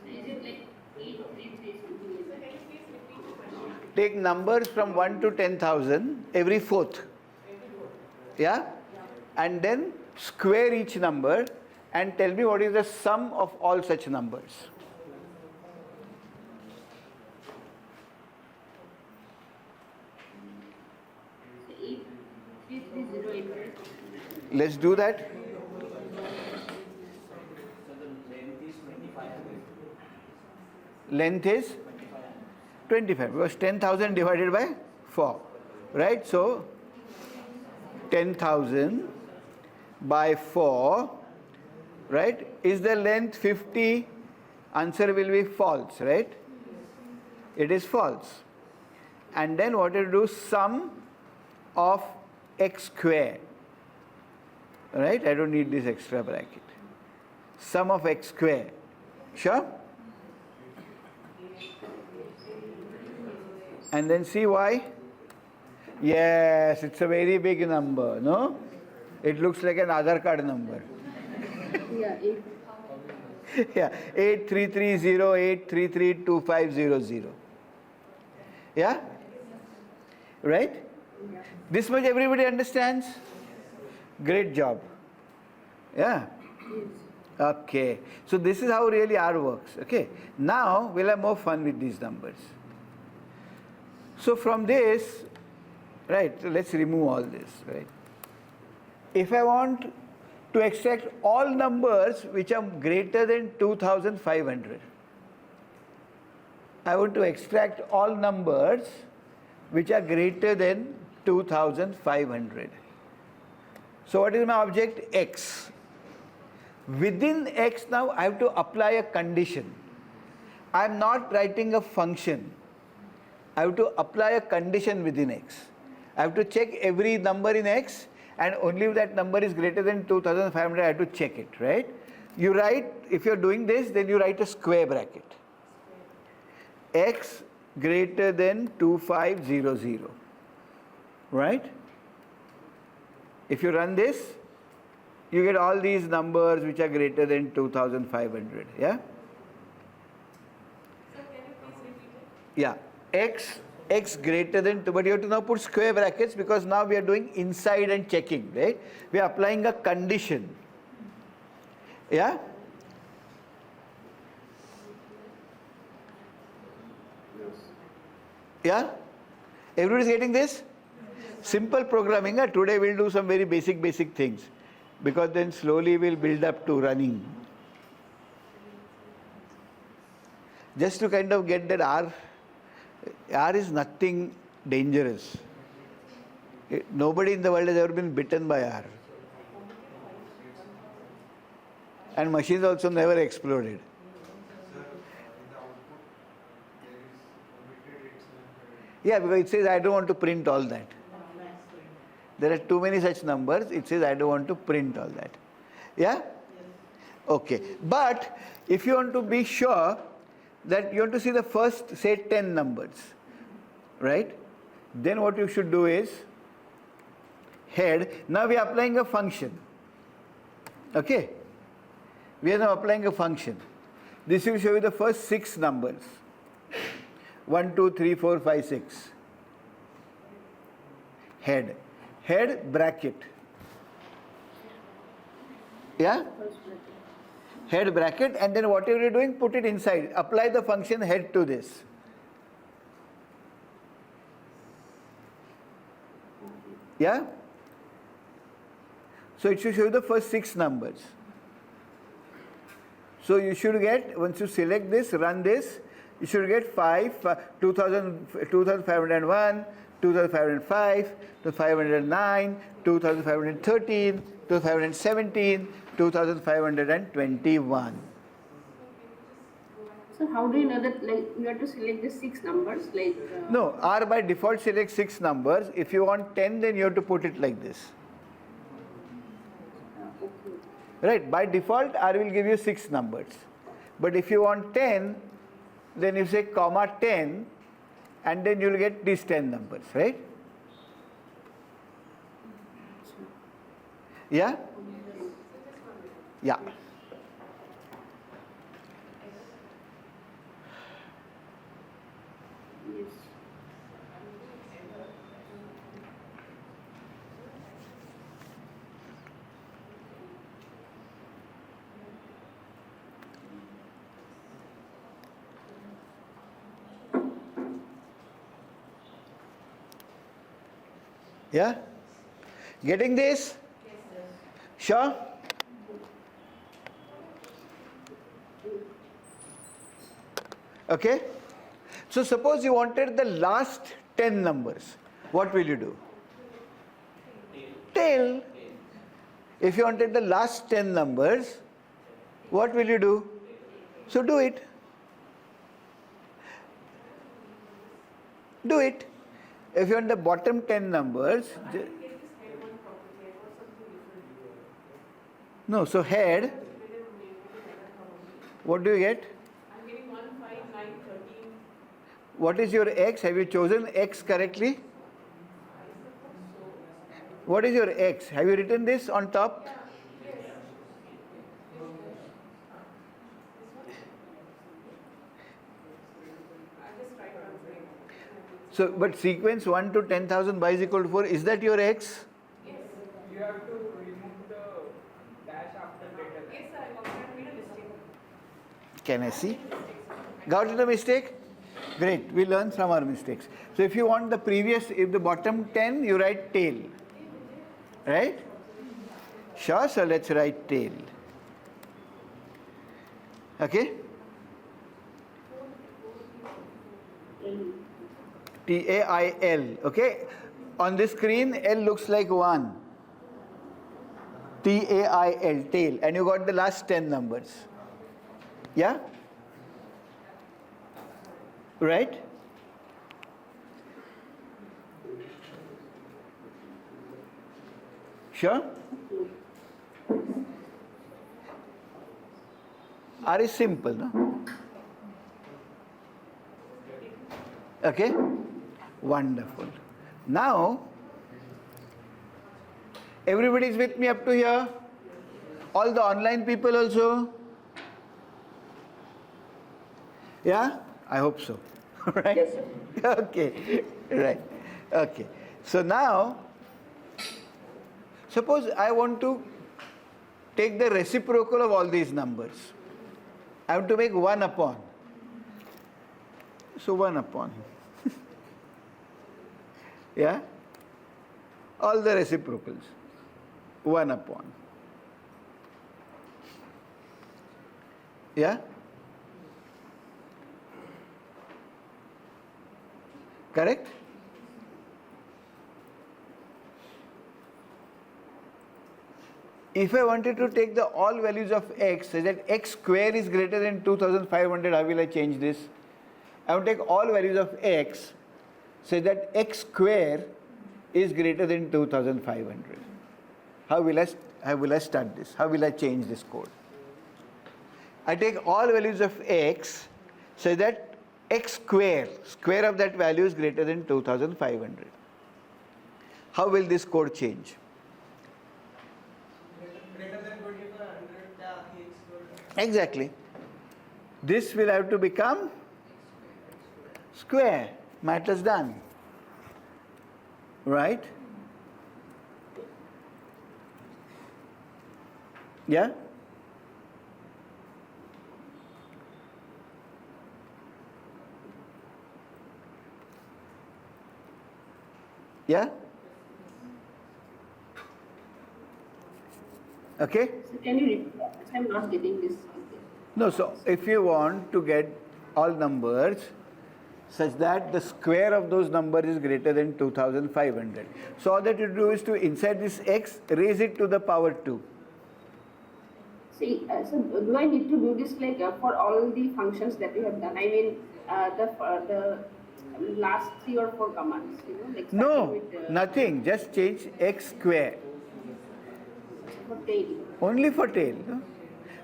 Is it like 833 something like that? Take numbers from 1 to 10,000, every fourth. Yeah? And then square each number and tell me what is the sum of all such numbers. So 83308. Let's do that. Length is 25 because 10,000 divided by 4, right? So 10,000 by 4, right? Is the length 50? Answer will be false, right? It is false. And then what you do? Sum of x square, right? I don't need this extra bracket. Sum of x square. Sure? And then see why? Yes, it's a very big number, no? It looks like an Aadhaar card number. Yeah, 8. Yeah, 8330833250. Yeah? Right? Yeah. This much everybody understands? Great job. Yeah? Yes. Okay. So this is how really R works. Okay. Now we'll have more fun with these numbers. So from this, right, so let's remove all this, right? If I want to extract all numbers which are greater than 2500, I want to extract all numbers which are greater than 2500. So what is my object? X. Within X now I have to apply a condition. I am not writing a function. I have to apply a condition within X. I have to check every number in X, and only if that number is greater than 2500 I have to check it, right? You write, if you're doing this, then you write a square bracket. X greater than 2500, right? If you run this, you get all these numbers which are greater than 2500, yeah? Sir, can you please repeat it? Yeah, x greater than 2, but you have to now put square brackets because now we are doing inside and checking, right? We are applying a condition. Yeah? Yeah? Everybody is getting this? Simple programming. Today we'll do some very basic things because then slowly we'll build up to running. Just to kind of get that R is nothing dangerous. Nobody in the world has ever been bitten by R. And machines also never exploded. Yeah, because it says I don't want to print all that. There are too many such numbers. It says I don't want to print all that. Yeah? Okay. But if you want to be sure that you want to see the first, say, 10 numbers, right? Then what you should do is head. Now we are applying a function. Okay? We are now applying a function. This will show you the first 6 numbers. 1, 2, 3, 4, 5, 6. Head. Head bracket. Yeah? Head bracket, and then whatever you're doing, put it inside. Apply the function head to this. Yeah? So it should show you the first 6 numbers. So you should get, once you select this, run this, you should get 2501, 2505, 2509, 2513, 2517, 2521. So how do you know that, like, you have to select the 6 numbers, like... No, R by default selects 6 numbers. If you want 10, then you have to put it like this. Right? By default, R will give you 6 numbers. But if you want 10, then you say comma 10, and then you'll get these 10 numbers, right? Yeah? Yeah. Yes. Yeah? Getting this? Sure? Okay? So suppose you wanted the last 10 numbers. What will you do? Tail. If you wanted the last 10 numbers, what will you do? So do it. Do it. If you want the bottom 10 numbers, no, so head, what do you get? I'm getting 1, 5, 9, 13. What is your x? Have you chosen x correctly? What is your x? Have you written this on top? So, but sequence 1 to 10,000 y is equal to 4, is that your x? You have to remove the dash after greater than. Yes, sir, I made a mistake. Can I see? Got it a mistake? Great, we learn from our mistakes. So if you want the previous, if the bottom 10, you write tail. Right? Sure, so let's write tail. Okay? T-A-I-L, okay? On this screen, L looks like 1. T-A-I-L, tail. And you got the last 10 numbers. Yeah? Right? Sure? R is simple, no? Okay? Wonderful. Now, everybody is with me up to here? All the online people also? Yeah? I hope so. Right? Yes, sir. Okay. Right. Okay. So now, suppose I want to take the reciprocal of all these numbers. I have to make 1 upon. So 1 upon. Yeah? All the reciprocals. 1 upon. Yeah? Correct? If I wanted to take the all values of x, such that x square is greater than 2500, how will I change this? I will take all values of x, say that x square is greater than 2500. How will I start this? How will I change this code? I take all values of x, say that x square of that value is greater than 2500. How will this code change? Greater than 2500, the x square. Exactly. This will have to become square. Matter's done. Right? Yeah? Yeah? Okay? So can you repeat that? I'm not getting this. No, so if you want to get all numbers such that the square of those numbers is greater than 2500. So all that you do is to inside this x, raise it to the power 2. See, so do I need to do this like for all the functions that we have done? I mean, the last 3 or 4 commands, like starting No, with, nothing. Just change x square. For tail. Only for tail, no?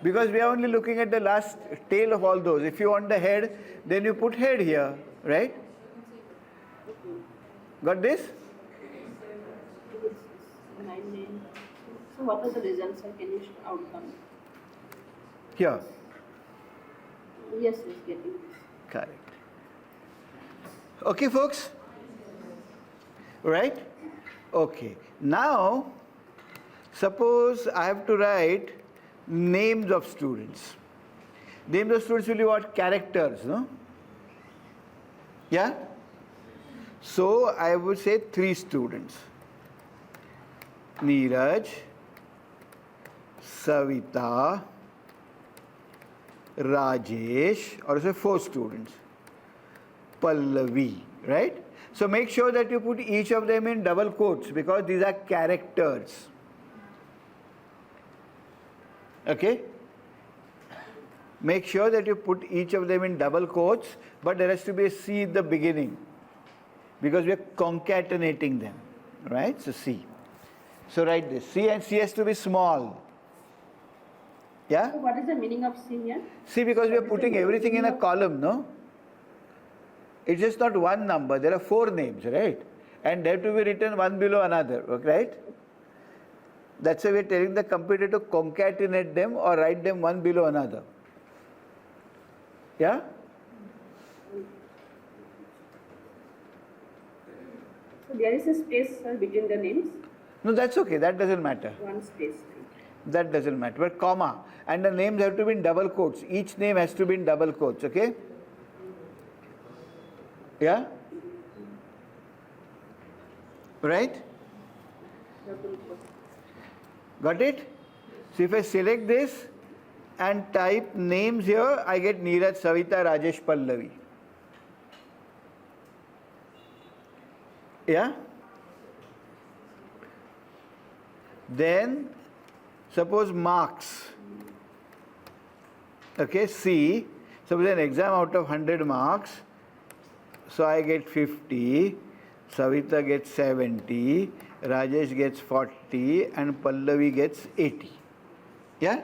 Because we are only looking at the last tail of all those. If you want the head, then you put head here, right? Got this? Nine. So what are the results, sir? Can you show outcome? Here. Yes, getting this. Correct. Okay, folks? Right? Okay. Now, suppose I have to write names of students. Names of students will be what? Characters, no? Yeah? So, I would say 3 students. Neeraj, Savita, Rajesh, or say 4 students. Pallavi, right? So make sure that you put each of them in double quotes because these are characters. Okay? Make sure that you put each of them in double quotes, but there has to be a C in the beginning because we are concatenating them, right? So C. So write this. C, and C has to be small. Yeah? So what is the meaning of C here? See, because we are putting everything in a column, no? It's just not one number. There are 4 names, right? And they have to be written one below another, right? That's why we are telling the computer to concatenate them or write them one below another. Yeah? So there is a space, sir, between the names. No, that's okay. That doesn't matter. One space. That doesn't matter. But comma. And the names have to be in double quotes. Each name has to be in double quotes, okay? Yeah? Right? Got it? So if I select this and type names here, I get Neeraj, Savita, Rajesh, Pallavi. Yeah? Then suppose marks. Okay, C. Suppose an exam out of 100 marks. So I get 50, Savita gets 70, Rajesh gets 40, and Pallavi gets 80. Yeah?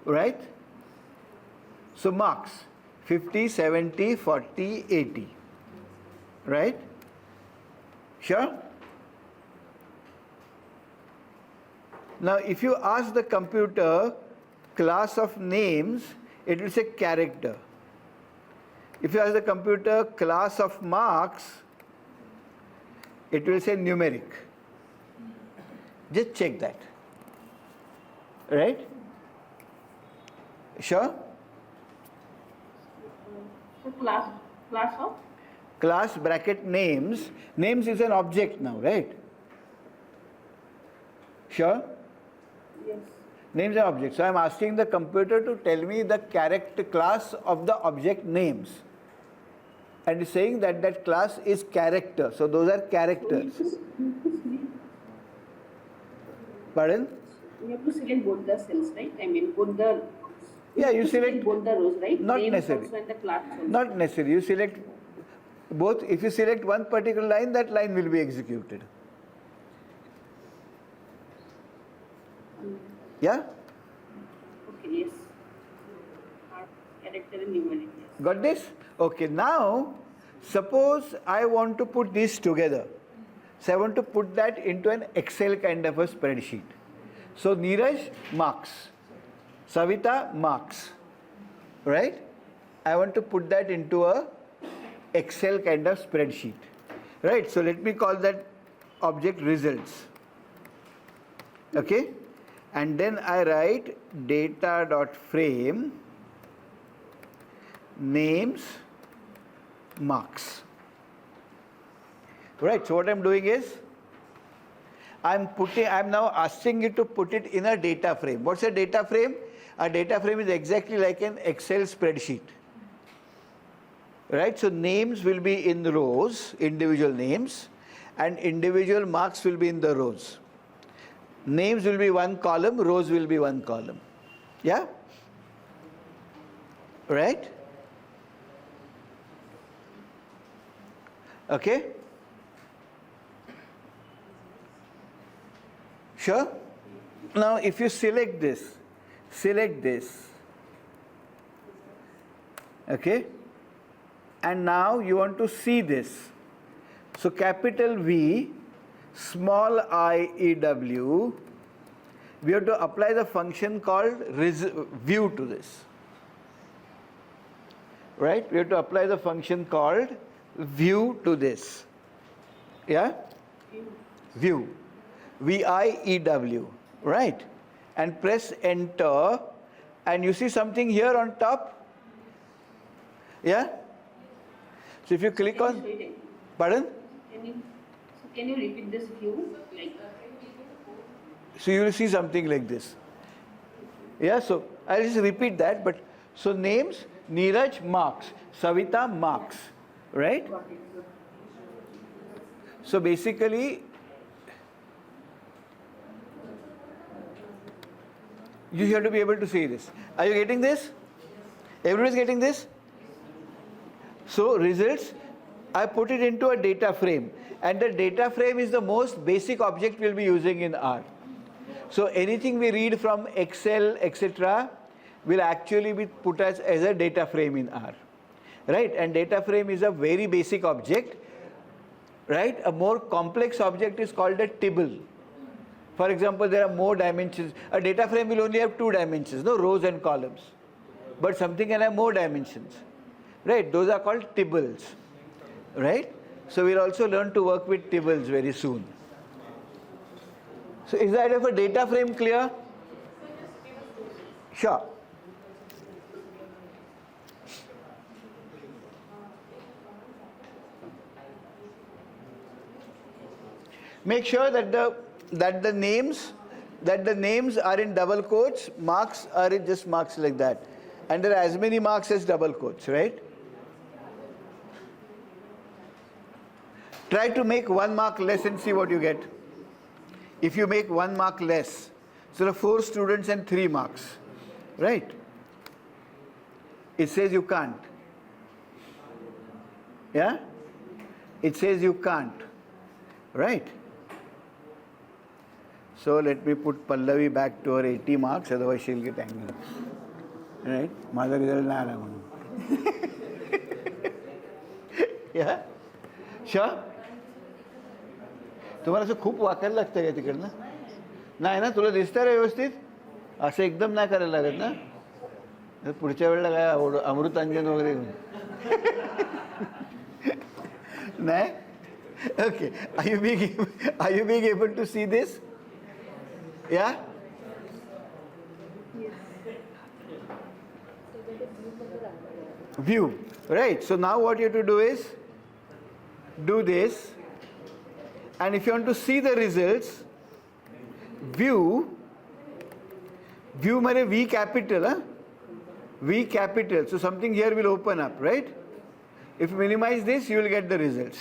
Right? So marks 50, 70, 40, 80. Right? Sure? Now, if you ask the computer class of names, it will say character. If you ask the computer class of marks, it will say numeric. Just check that. Right? Sure? So class of? Class bracket names. Names is an object now, right? Sure? Yes. Names are objects. So I am asking the computer to tell me the character class of the object names. And it's saying that that class is character. So those are characters. Pardon? You have to select both the cells, right? I mean, both the. Yeah, you select both the rows, right? Not Names necessary. also and the class also. Not necessary. You select both. If you select one particular line, that line will be executed. Yeah? Okay, yes. Character and numeric, yes. Got this? Okay, now suppose I want to put these together. So I want to put that into an Excel kind of a spreadsheet. So Neeraj, marks. Savita, marks. Right? I want to put that into a Excel kind of spreadsheet. Right? So let me call that object results. Okay? And then I write data.frame names marks. Right, so what I'm doing is I'm now asking you to put it in a data frame. What's a data frame? A data frame is exactly like an Excel spreadsheet. Right, so names will be in rows, individual names, and individual marks will be in the rows. Names will be one column, rows will be one column. Yeah? Right? Okay? Sure? Now if you select this, okay, and now you want to see this. So capital V, small I E W, we have to apply the function called view to this. Right? We have to apply the function called view to this. Yeah? View. VIEW. Right? And press enter, and you see something here on top? Yeah? So if you click on, pardon? Can you repeat this view? Like, so you will see something like this. Yeah, so I'll just repeat that, but so names, Neeraj marks, Savita marks, right? So basically, you have to be able to see this. Are you getting this? Everyone is getting this? So results, I put it into a data frame, and the data frame is the most basic object we'll be using in R. So anything we read from Excel, etc., will actually be put as a data frame in R, right? And data frame is a very basic object, right? A more complex object is called a table. For example, there are more dimensions. A data frame will only have 2 dimensions, no, rows and columns. But something can have more dimensions, right? Those are called tables, right? So we'll also learn to work with tables very soon. So is the idea of a data frame clear? Sure. Make sure that the names are in double quotes, marks are in just marks like that, and there are as many marks as double quotes, right? Try to make 1 mark less and see what you get. If you make 1 mark less, so there are 4 students and 3 marks, right? It says you can't. Yeah? It says you can't, right? So let me put Pallavi back to her 80 marks, otherwise she'll get angry. Right? Mother result na ala म्हणून. Yeah? Sure? तुम्हाला असं खूप वाकायला लागतं का तिकडनं? नाही ना, तुला दिसतं रे व्यवस्थित? असं एकदम नाही करायला लागत ना? तर पुढच्या वेळेला काय अमृतांजन वगैरे घेऊन. नाही? Okay. Are you being able to see this? Yeah? View. Right. So now what you have to do is do this. And if you want to see the results, view mere V capital, huh? V capital. So something here will open up, right? If you minimize this, you will get the results.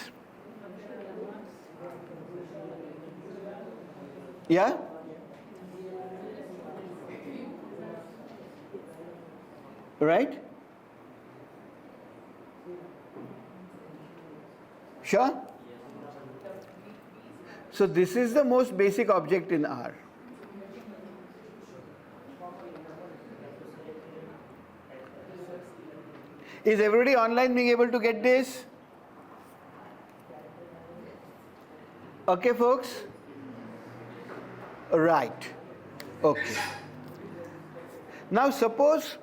Yeah? Right? Sure? So this is the most basic object in R. Is everybody online being able to get this? Okay, folks? Right. Okay. Now suppose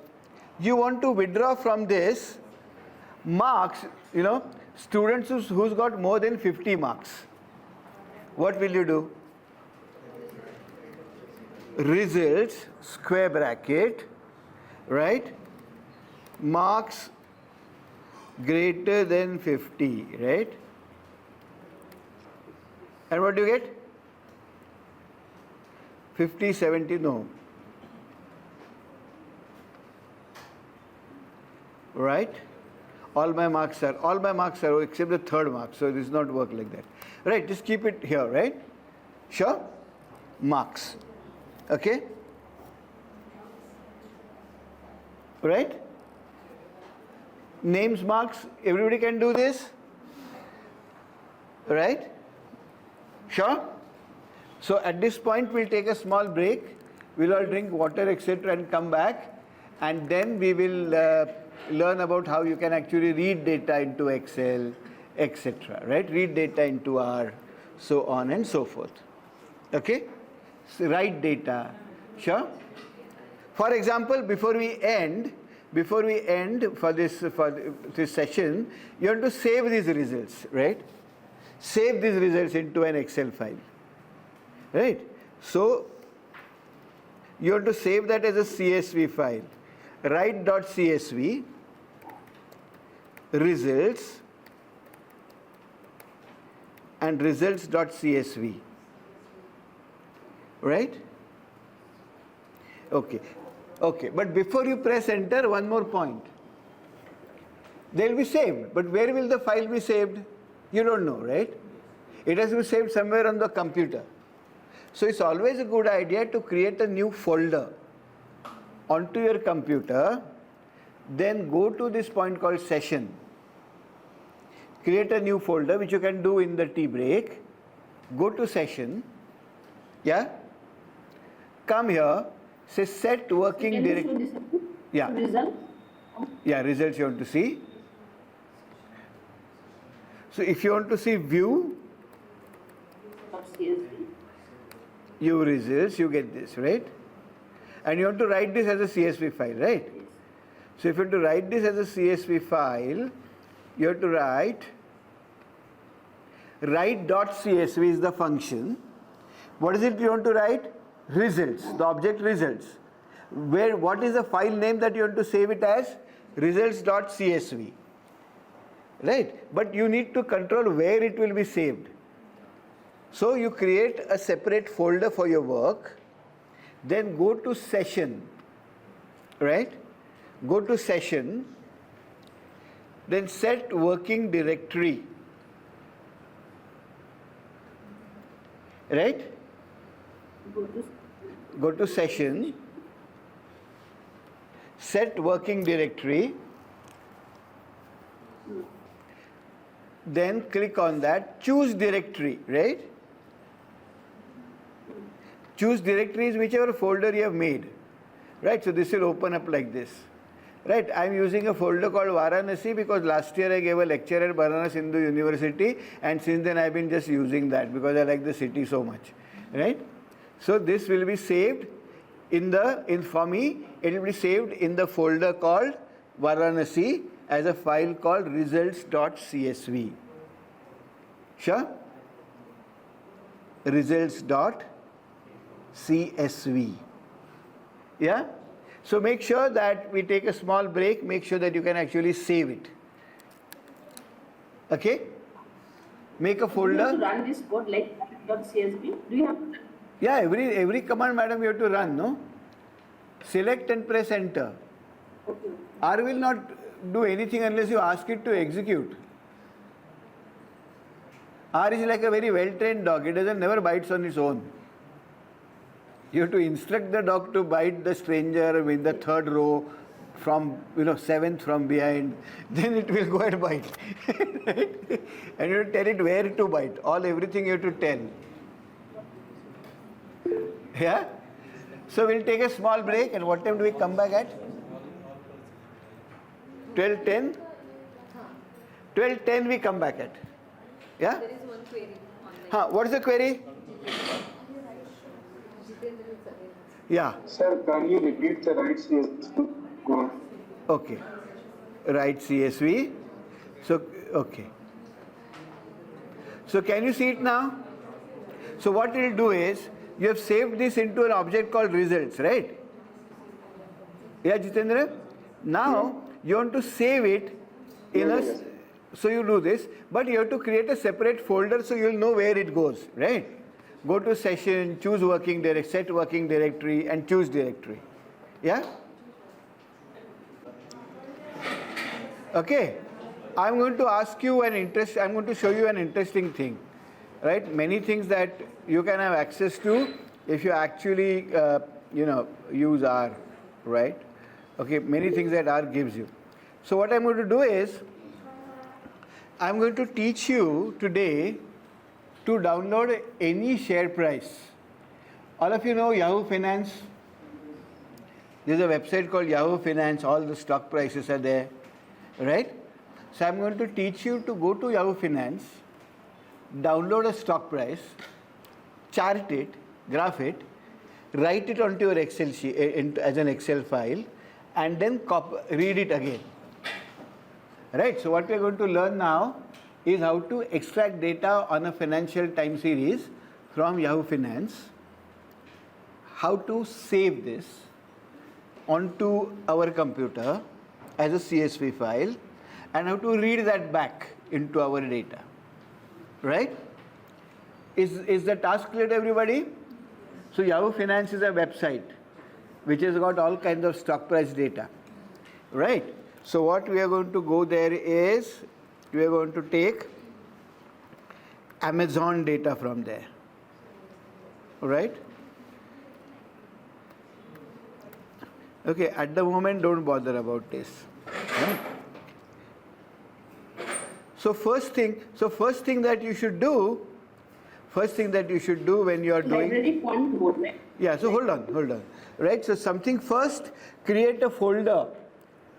you want to withdraw from this marks, students who's got more than 50 marks. What will you do? Results, square bracket, right? Marks greater than 50, right? And what do you get? 50, 70, no. Right? All my marks are except the 3rd mark, so it does not work like that. Right, just keep it here, right? Sure? Marks. Okay? Right? Names, marks, everybody can do this? Right? Sure? So at this point, we'll take a small break. We'll all drink water, etc., and come back. And then we will learn about how you can actually read data into Excel, etc., right? Read data into R, so on and so forth. Okay? So write data. Sure? For example, before we end for this session, you have to save these results, right? Save these results into an Excel file, right? So you have to save that as a CSV file. Write.csv results and results.csv, right? Okay. Okay, but before you press enter, one more point. They'll be saved, but where will the file be saved? You don't know, right? It has to be saved somewhere on the computer. So it's always a good idea to create a new folder onto your computer, then go to this point called session. Create a new folder, which you can do in the tea break. Go to session, yeah? Come here. Say set working directory. Yeah. Result. Yeah, results you want to see. So if you want to see view, .csv. view results, you get this, right? And you want to write this as a CSV file, right? So if you want to write this as a CSV file, you have to write.csv is the function. What is it you want to write? Results, the object results. What is the file name that you want to save it as? Results.csv. Right? But you need to control where it will be saved. So you create a separate folder for your work, then go to session, right? Go to session, then set working directory, right? Go to session, set working directory, then click on that, choose directory, right? Choose directory is whichever folder you have made, right? So this will open up like this, right? I am using a folder called Varanasi because last year I gave a lecture at Banaras Hindu University, and since then I have been just using that because I like the city so much, right? So this will be saved for me, it will be saved in the folder called Varanasi as a file called results.csv. Sure? Results.csv. Yeah? So make sure that we take a small break, make sure that you can actually save it. Okay? Make a folder. Do you have to run this code like .csv? Do you have to? Yeah, every command, madam, you have to run, no? Select and press enter. Okay. R will not do anything unless you ask it to execute. R is like a very well-trained dog. It never bites on its own. You have to instruct the dog to bite the stranger in the third row from, seventh from behind. Then it will go and bite. And you have to tell it where to bite. Everything you have to tell. Yeah? So we'll take a small break, and what time do we come back at? 12:10? 12:10 we come back at. Yeah? There is one query online. What is the query? Yeah. Sir, can you repeat the right CSV? Okay. Right CSV. So, okay. So can you see it now? So what it will do is, you have saved this into an object called results, right? Yeah, Jitendra? Now, you want to save it in a... So you do this, but you have to create a separate folder so you'll know where it goes, right? Go to session, choose working directory, set working directory, and choose directory. Yeah? Okay. I'm going to show you an interesting thing, right? Many things that you can have access to if you actually, use R, right? Okay, many things that R gives you. So what I'm going to do is, I'm going to teach you today to download any share price. All of you know Yahoo Finance. There's a website called Yahoo Finance. All the stock prices are there, right? So I'm going to teach you to go to Yahoo Finance, download a stock price, chart it, graph it, write it onto your Excel sheet as an Excel file, and then read it again. Right? So what we are going to learn now is how to extract data on a financial time series from Yahoo Finance, how to save this onto our computer as a CSV file, and how to read that back into our data. Right? Is the task clear to everybody? So Yahoo Finance is a website which has got all kinds of stock price data. Right? So what we are going to go there is, we are going to take Amazon data from there. Right? Okay, at the moment don't bother about this. Right? So first thing that you should do when you are doing Library quant mode, right? Yeah, so hold on. Right? So something first, create a folder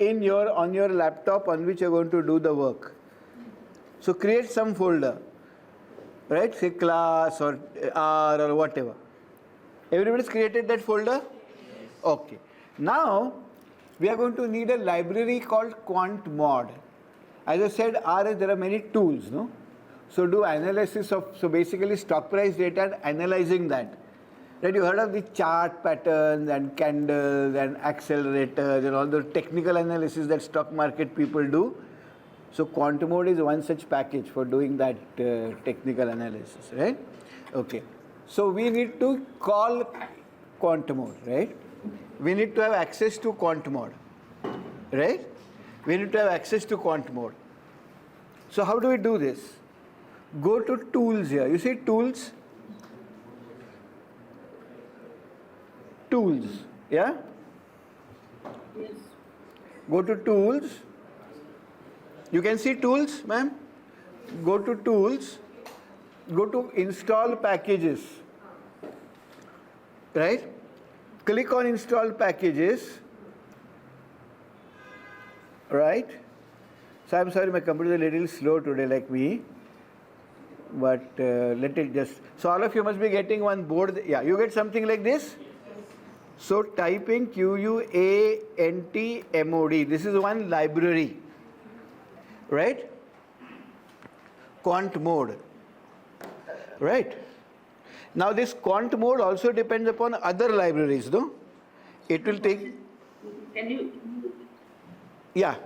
on your laptop on which you're going to do the work. So create some folder. Right? Say class or R or whatever. Everybody's created that folder? Okay. Now we are going to need a library called QuantMod. As I said, there are many tools, no? So do analysis of, so basically stock price data and analyzing that. Right, you heard of the chart patterns and candles and accelerators and all the technical analysis that stock market people do. So QuantMod is one such package for doing that technical analysis, right? Okay. So we need to call QuantMod, right? We need to have access to QuantMod, right? We need to have access to QuantMod. So how do we do this? Go to tools here. You see tools? Tools, yeah? Yes. Go to tools. You can see tools, ma'am? Go to tools. Go to install packages. Right? Click on install packages. Right? So I'm sorry, my computer is a little slow today like me. But let it just, so all of you must be getting one board. Yeah, you get something like this. So type in QUANTMOD. This is one library. Right? QuantMod. Right? Now this QuantMod also depends upon other libraries, no? It will take. Can you? Yeah.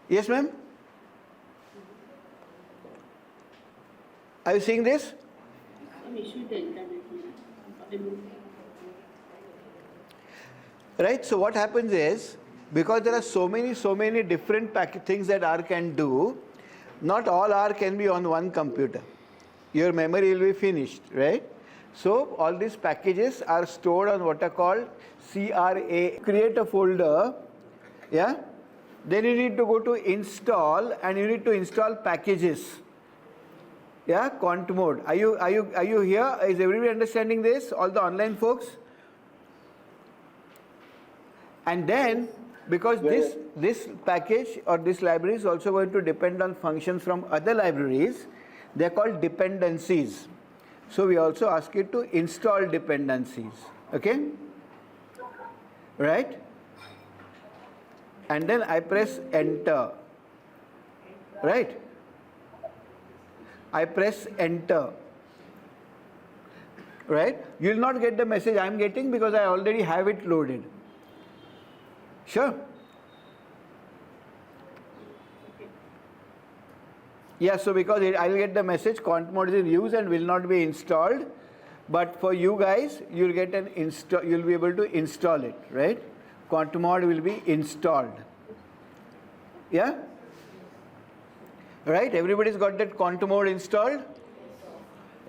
Yes, ma'am? Are you seeing this? Some issue with the internet. Right? So what happens is, because there are so many different things that R can do, not all R can be on one computer. Your memory will be finished, right? So all these packages are stored on what are called CRA. Create a folder, yeah? Then you need to go to install and you need to install packages. Yeah, QuantMod. Are you here? Is everybody understanding this? All the online folks? And then, because this package or this library is also going to depend on functions from other libraries, they are called dependencies. So we also ask you to install dependencies. Okay? Right? And then I press enter. Right? I press enter. Right? You will not get the message I am getting because I already have it loaded. Sure? Yeah, so because I will get the message QuantMod is in use and will not be installed, but for you guys you'll get an install, you'll be able to install it, right? QuantMod will be installed. Yeah? Right? Everybody's got that QuantMod installed?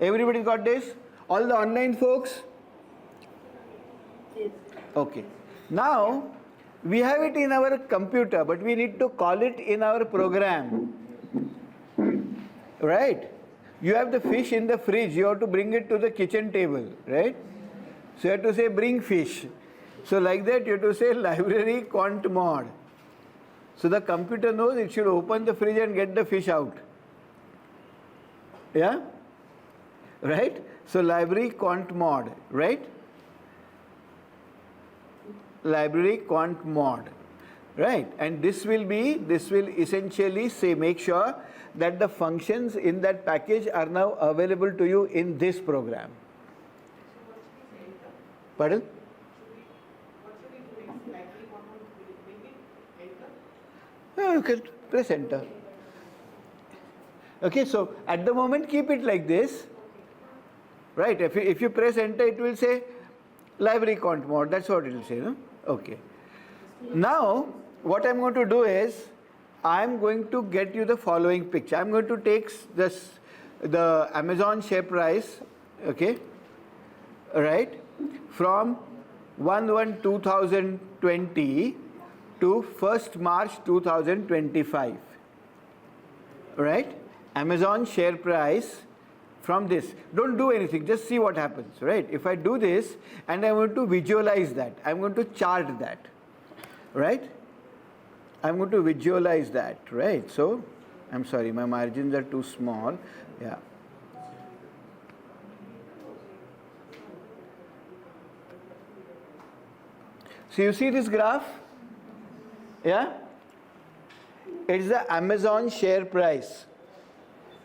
Everybody's got this? All the online folks? Yes. Okay. Now we have it in our computer, but we need to call it in our program. Right? You have the fish in the fridge, you have to bring it to the kitchen table, right? So you have to say bring fish. So like that you have to say library quant mod. So the computer knows it should open the fridge and get the fish out. Yeah? Right? So library quant mod, right? Library quant mod, right? And this will essentially say, make sure that the functions in that package are now available to you in this program. Pardon? You can press enter. Okay, so at the moment keep it like this, right? If you press enter, it will say library quant mod. That's what it will say, no? Okay. Now, what I'm going to do is, I'm going to get you the following picture. I'm going to take the Amazon share price, okay, right, from 1/1/2020 to 1st March 2025, right? Amazon share price from this. Don't do anything, just see what happens, right? If I do this and I want to visualize that, I'm going to chart that, right? I'm going to visualize that, right? So, I'm sorry, my margins are too small. Yeah. So you see this graph? Yeah? It's the Amazon share price,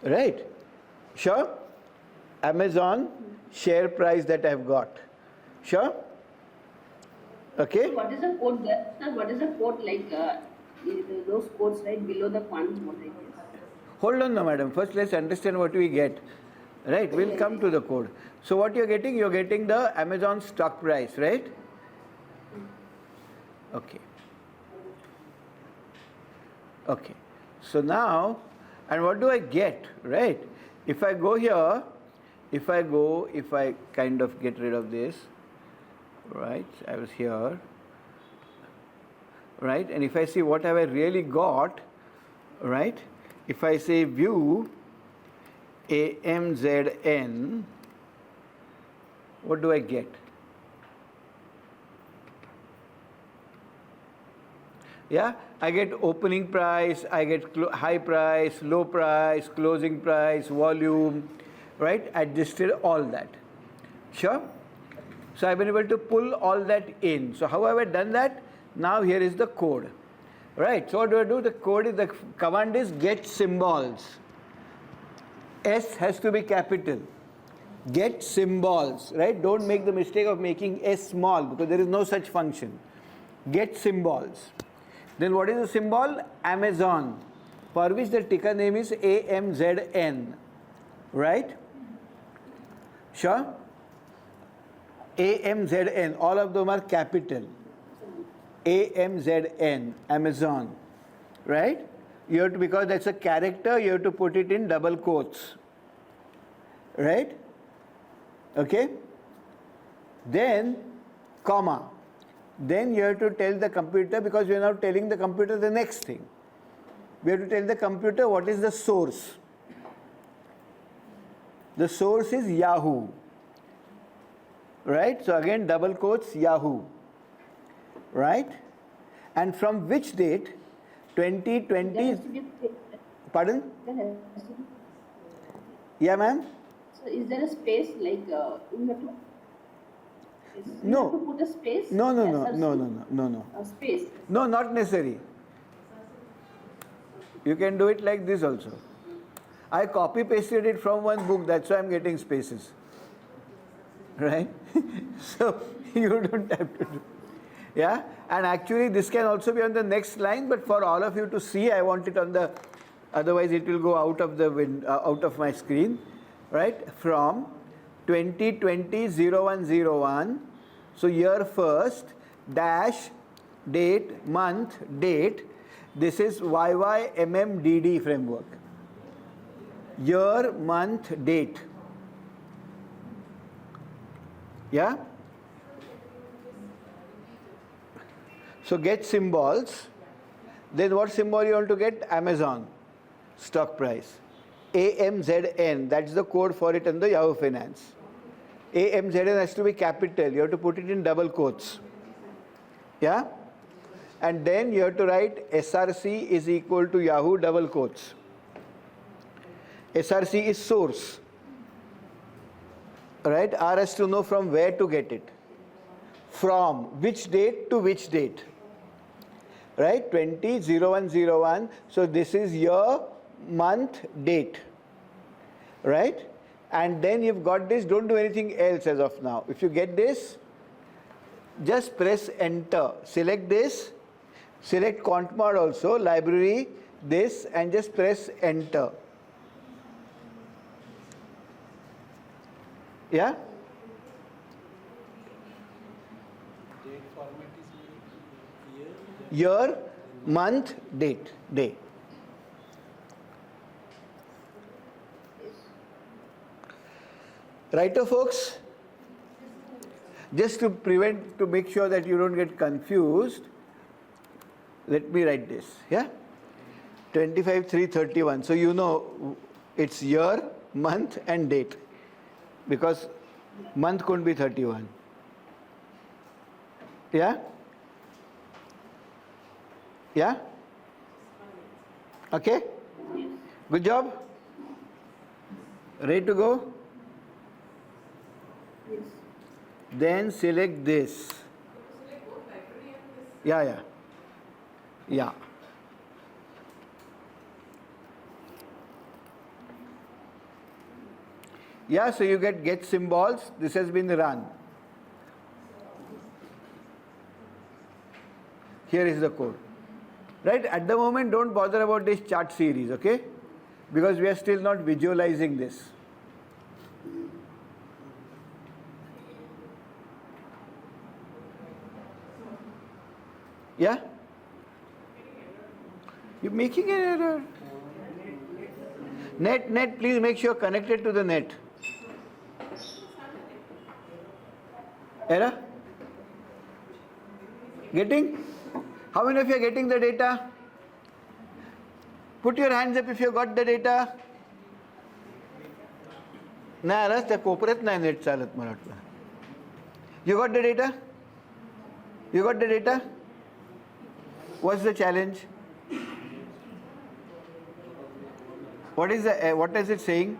right? Sure? Amazon share price that I've got. Sure? Okay? So what is the code there? Sir, what is the code like? Those codes right below the quant mode, I guess. Hold on now, madam. First, let's understand what we get. Right? We'll come to the code. So what you're getting the Amazon stock price, right? Okay. Okay. So now, and what do I get, right? If I go here, if I kind of get rid of this, right? I was here, right? And if I see what have I really got, right? If I say view AMZN, what do I get? Yeah, I get opening price, I get high price, low price, closing price, volume, right? Adjusted all that. Sure? So I've been able to pull all that in. So how have I done that? Now here is the code. Right? So what do I do? The command is get symbols. S has to be capital. Get symbols, right? Don't make the mistake of making S small because there is no such function. Get symbols. Then what is the symbol? Amazon, for which the ticker name is AMZN, right? Sure? AMZN, all of them are capital. AMZN, Amazon, right? You have to, because that's a character, you have to put it in double quotes, right? Okay? Then, comma. Then you have to tell the computer, because we are now telling the computer the next thing. We have to tell the computer what is the source. The source is Yahoo. Right? So again, double quotes, Yahoo. Right? And from which date? 2020. There has to be a space. Pardon? There has to be. Yeah, ma'am? So is there a space like you have to? No. You have to put a space. No. A space. No, not necessary. You can do it like this also. I copy pasted it from one book, that's why I'm getting spaces. Right? So you don't have to do. Yeah? And actually this can also be on the next line, but for all of you to see, I want it on the, otherwise it will go out of the out of my screen. Right? From 2020-0101, so year first, dash, date, month, date, this is YYMMDD framework. Year, month, date. Yeah? So get symbols. Then what symbol you want to get? Amazon stock price. AMZN, that's the code for it in the Yahoo Finance. AMZN has to be capital. You have to put it in double quotes. Yeah? And then you have to write SRC is equal to Yahoo double quotes. SRC is source. Right? R has to know from where to get it. From which date to which date. Right? 20/01/01. So this is year, month, date. Right? And then you've got this, don't do anything else as of now. If you get this, just press enter. Select this, select ContMod also, library, this, and just press enter. Yeah? Date format is Year, month, date, day. Righto, folks? Just to make sure that you don't get confused, let me write this, yeah? 25/3/31. So you know it's year, month, and date, because month couldn't be 31. Yeah? Yeah? Okay? Good job? Ready to go? Yes. Then select this. Yeah. Yeah, so you get symbols. This has been run. Here is the code. Right? At the moment, don't bother about this chart series, okay? Because we are still not visualizing this. Yeah? You're making an error. Net, please make sure connected to the net. Error? Getting? How many of you are getting the data? Put your hands up if you got the data. नाही आलाच त्या कोपऱ्यात नाही net चालत मला वाटलं. You got the data? You got the data? What's the challenge? What is it saying?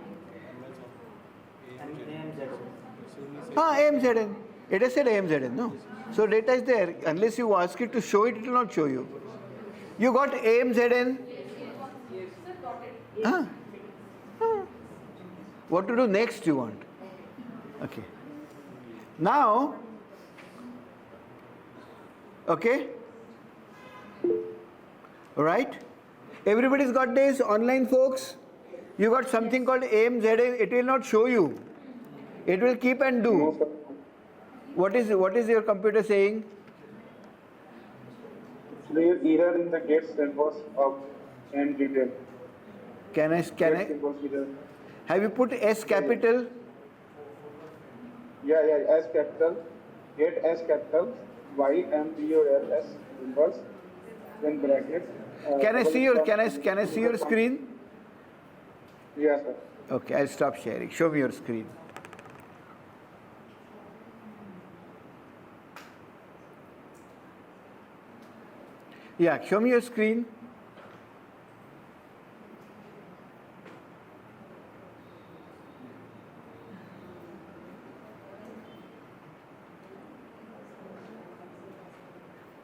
AMZN. It has said AMZN, no? So data is there. Unless you ask it to show it, it will not show you. You got AMZN? What to do next you want? Okay. Now, okay? Right? Everybody's got this online, folks? You got something called AMZN. It will not show you. It will keep and do. No, sir. What is your computer saying? Actually, error in the gate symbols of and detail. Can I? Gate symbols error. Have you put S capital? Yeah, S capital, gate S capital, Y M B O L S symbols, then bracket. Can I see your screen? Yes, sir. Okay, I'll stop sharing. Show me your screen. Yeah, show me your screen.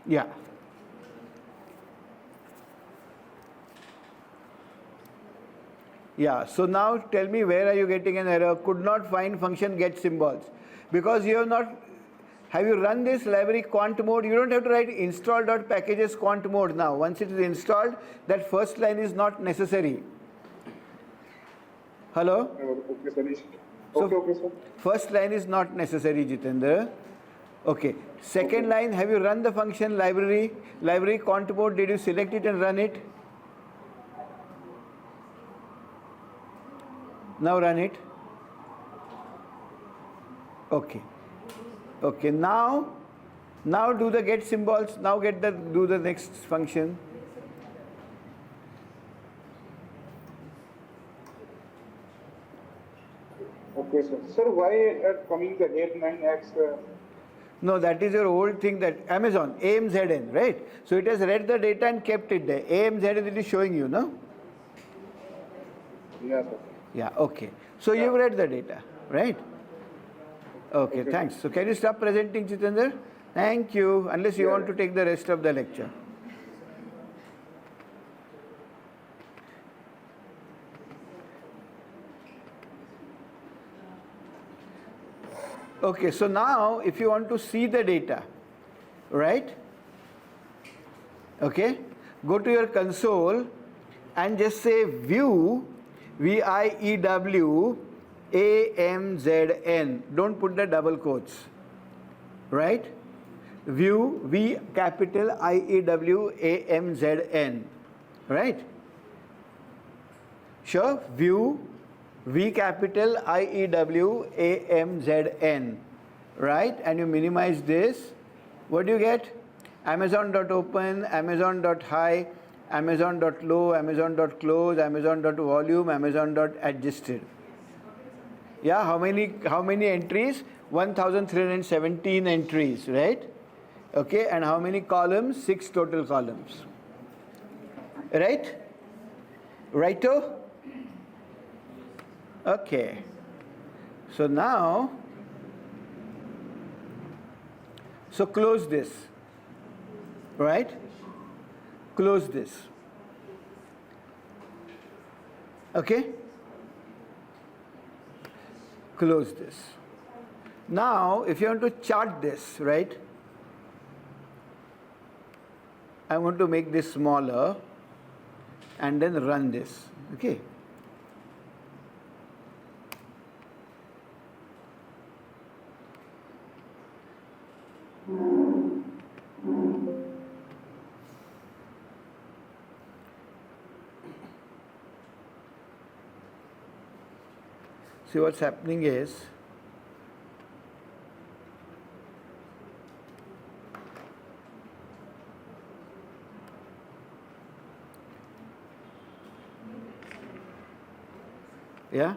Yeah. Yeah, so now tell me, where are you getting an error? Could not find function get symbols. Because you have you run this library quant mode? You don't have to write install.packages quant mode now. Once it is installed, that first line is not necessary. Hello? Okay, sir. So, Okay, sir. first line is not necessary, Jitendra. Okay. Second line, have you run the function library quant mode? Did you select it and run it? Now run it. Okay. Okay. Now do the get symbols. Now do the next function. Okay, sir. Sir, why coming the 89X? No, that is your old thing, that Amazon, AMZN, right? So it has read the data and kept it there. AMZN it is showing you, no? Yes, sir. Yeah, okay. So you've read the data, right? Okay, thanks. So can you stop presenting, Jitendra? Thank you, unless you want to take the rest of the lecture. Okay, so now if you want to see the data, right? Okay, go to your console and just say view, VIEW, AMZN. Don't put the double quotes, right? View, V capital IEW AMZN, right? Sure, view, V capital IEW AMZN, right? And you minimize this. What do you get? Amazon.open, Amazon.high, Amazon.low, Amazon.close, Amazon.volume, Amazon.adjusted. Yeah, how many entries? 1317 entries, right? Okay, and how many columns? 6 total columns. Right? Righto? Okay. So now, so close this, right? Close this. Okay? Close this. Now, if you want to chart this, right? I want to make this smaller and then run this. Okay? See, what's happening is, yeah?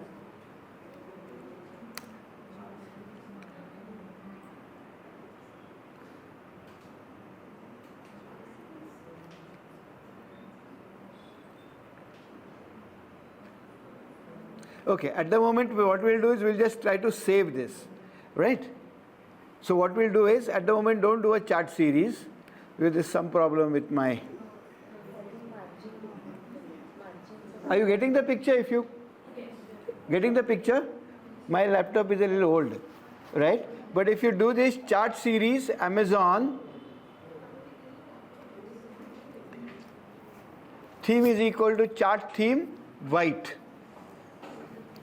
Okay, at the moment what we'll do is we'll just try to save this, right? So what we'll do is, at the moment don't do a chart series, because there's some problem with my... Are you getting the picture? If you getting the picture? My laptop is a little old, right? But if you do this chart series, Amazon, theme is equal to chart theme, white.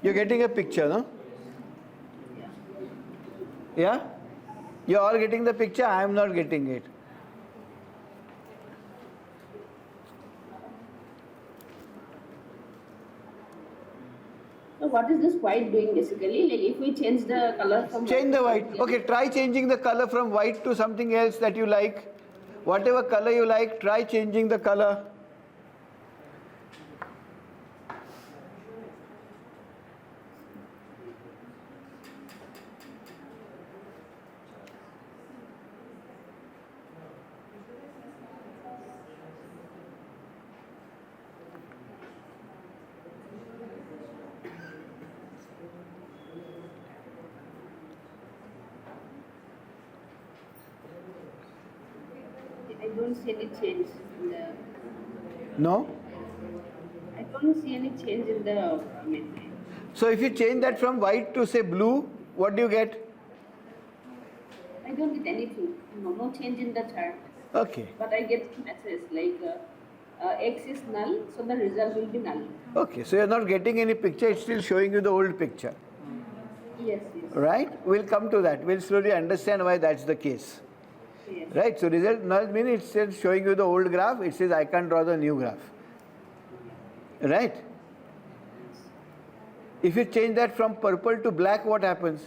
You're getting a picture, no? Yeah? You're all getting the picture, I am not getting it. So what is this white doing basically? Like if we change the color from Change the white. to Okay, try changing the color from white to something else that you like. Whatever color you like, try changing the color. I don't see any change in the. No? I don't see any change in the. So if you change that from white to say blue, what do you get? I don't get anything. No change in the chart. Okay. But I get messages like X is null, so the result will be null. Okay, so you're not getting any picture, it's still showing you the old picture. Yes, yes. Right? We'll come to that. We'll slowly understand why that's the case. Yes. Right? So result null means it's still showing you the old graph, it says I can't draw the new graph. Right? If you change that from purple to black, what happens?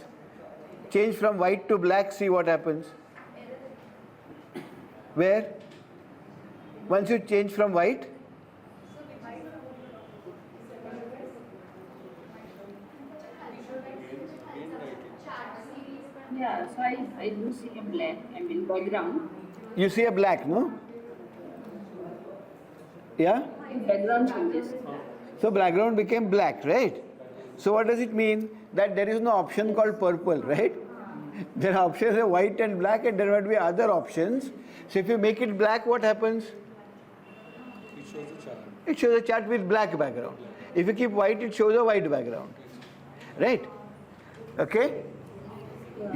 Change from white to black, see what happens. Where? Once you change from white, Yeah, so I do see a black, I mean background. You see a black, no? Yeah? Background changes. So background became black, right? So what does it mean? That there is no option called purple, right? There are options of white and black, and there might be other options. So if you make it black, what happens? It shows the chart. It shows a chart with black background. If you keep white, it shows a white background. Right? Okay?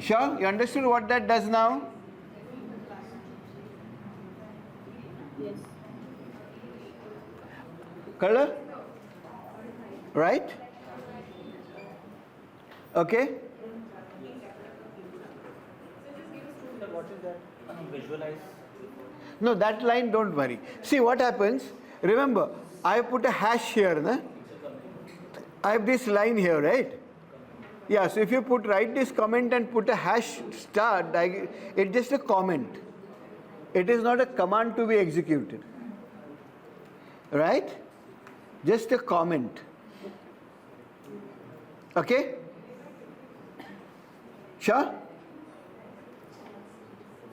Sure? You understood what that does now? Yes. Color? Right? Okay? What is that? Visualize. No, that line don't worry. See what happens? Remember, I put a hash here, na? I have this line here, right? Yeah, so if you write this comment and put a hash star, it's just a comment. It is not a command to be executed. Right? Just a comment. Okay? Sure?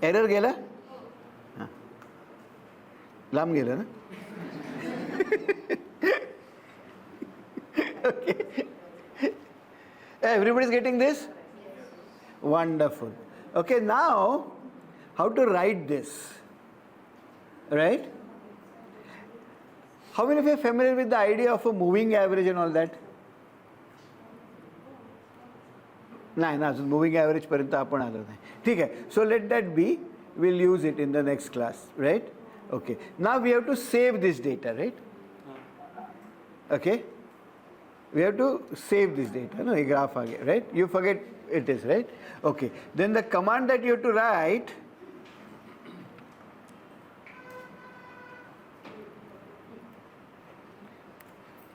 Error गेला? लांब गेला ना? Okay. Everybody's getting this? Wonderful. Okay, now how to write this? Right? How many of you are familiar with the idea of a moving average and all that? नाही ना अजून moving average पर्यंत आपण आलो नाही ठीक आहे so let that be will use it in the next class right okay now we have to save this data right okay we have to save this data no हे graph आ गया right you forget it is right okay then the command that you have to write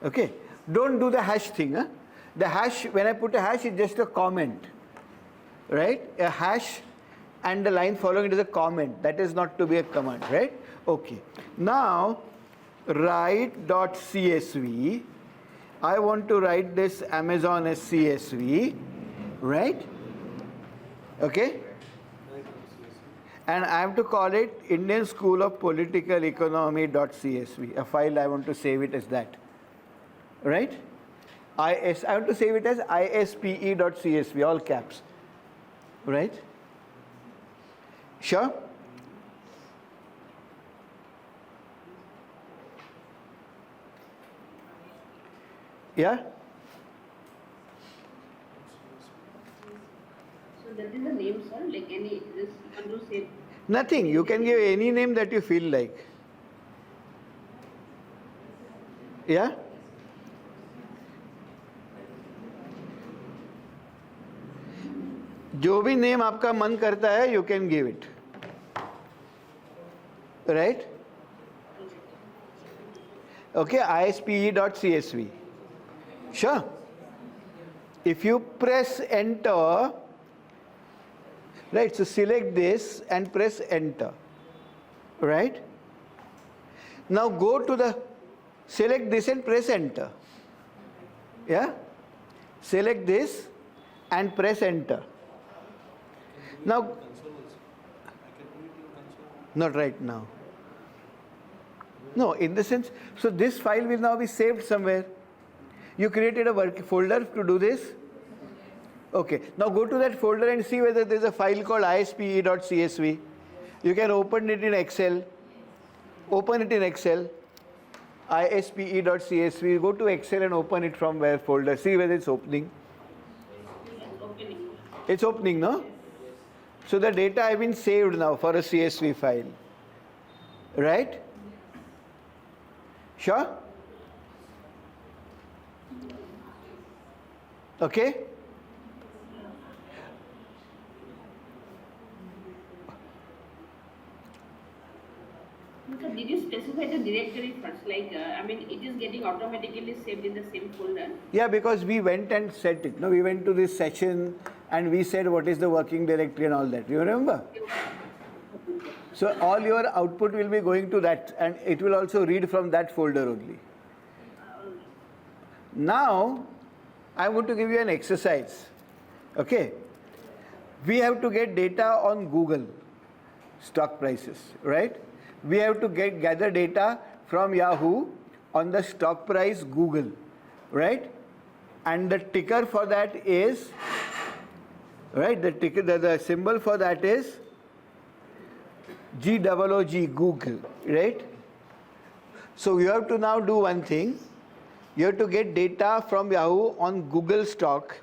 okay don't do the hash thing the hash when I put a hash it's just a comment right a hash and the line following it is a comment that is not to be a command right okay now write.csv I want to write this Amazon as CSV right okay and I have to call it Indian School of Political Economy.csv a file I want to save it as that right I have to save it as ISPE.csv all caps right sure yeah So that is the name, sir. Like any this you can do save. nothing you can give any name that you feel like yeah जो भी name आपका मन करता है you can give it right okay ISPE.csv sure if you press enter right so select this and press enter right now go to the select this and press enter yeah select this and press enter now not right now no in the sense so this file will now be saved somewhere you created a work folder to do this okay now go to that folder and see whether there is a file called ISPE.csv you can open it in Excel open it in Excel ISPE.csv go to Excel and open it from where folder see whether it's opening it's opening no so the data have been saved now for a CSV file right sure okay So did you specify the directory first? Like, I mean, it is getting automatically saved in the same folder. yeah because we went and set it no we went to this session and we said what is the working directory and all that you remember so all your output will be going to that and it will also read from that folder only now I want to give you an exercise okay We have to get data on Google stock prices, right? We have to gather data from Yahoo on the stock price Google, right? And the ticker for that is, right, the symbol for that is GOOG, Google, right? So you have to now do one thing. You have to get data from Yahoo on Google stock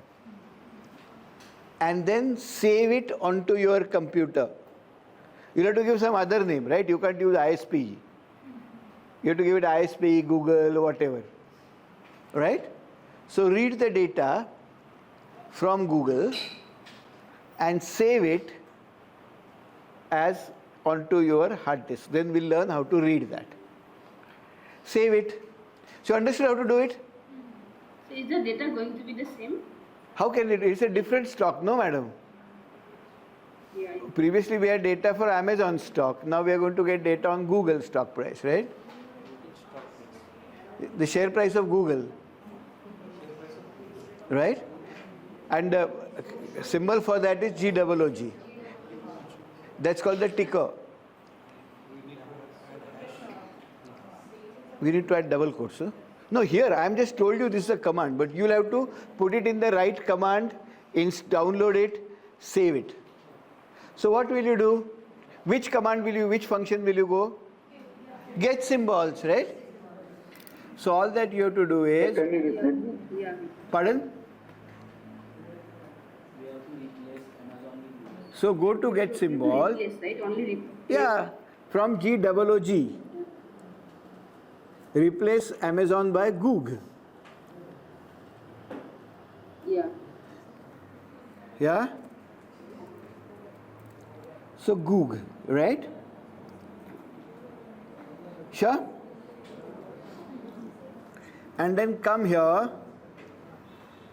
and then save it onto your computer. You have to give some other name, right? You can't use ISPE. You have to give it ISPE, Google, whatever, right? So read the data from Google and save it as onto your hard disk. Then we'll learn how to read that. Save it. So you understood how to do it? So is the data going to be the same? How can it? It's a different stock, no, madam? Yeah. Previously we had data for Amazon stock. Now we are going to get data on Google stock price, right? The share price of Google, right? And the symbol for that is GOOG. That's called the ticker. We need to add double quotes. Huh? No, here I am just told you this is a command, but you'll have to put it in the right command, download it, save it. So what will you do? Which command will you, which function will you go? Get symbols, right? So all that you have to do is, Can you repeat? Yeah. pardon? We have to replace Amazon with Google. So go to get symbol. Replace, right? Only replace. Yeah, from GOOG. Replace Amazon by Google. Yeah. Yeah? So Google, right? Sure? And then come here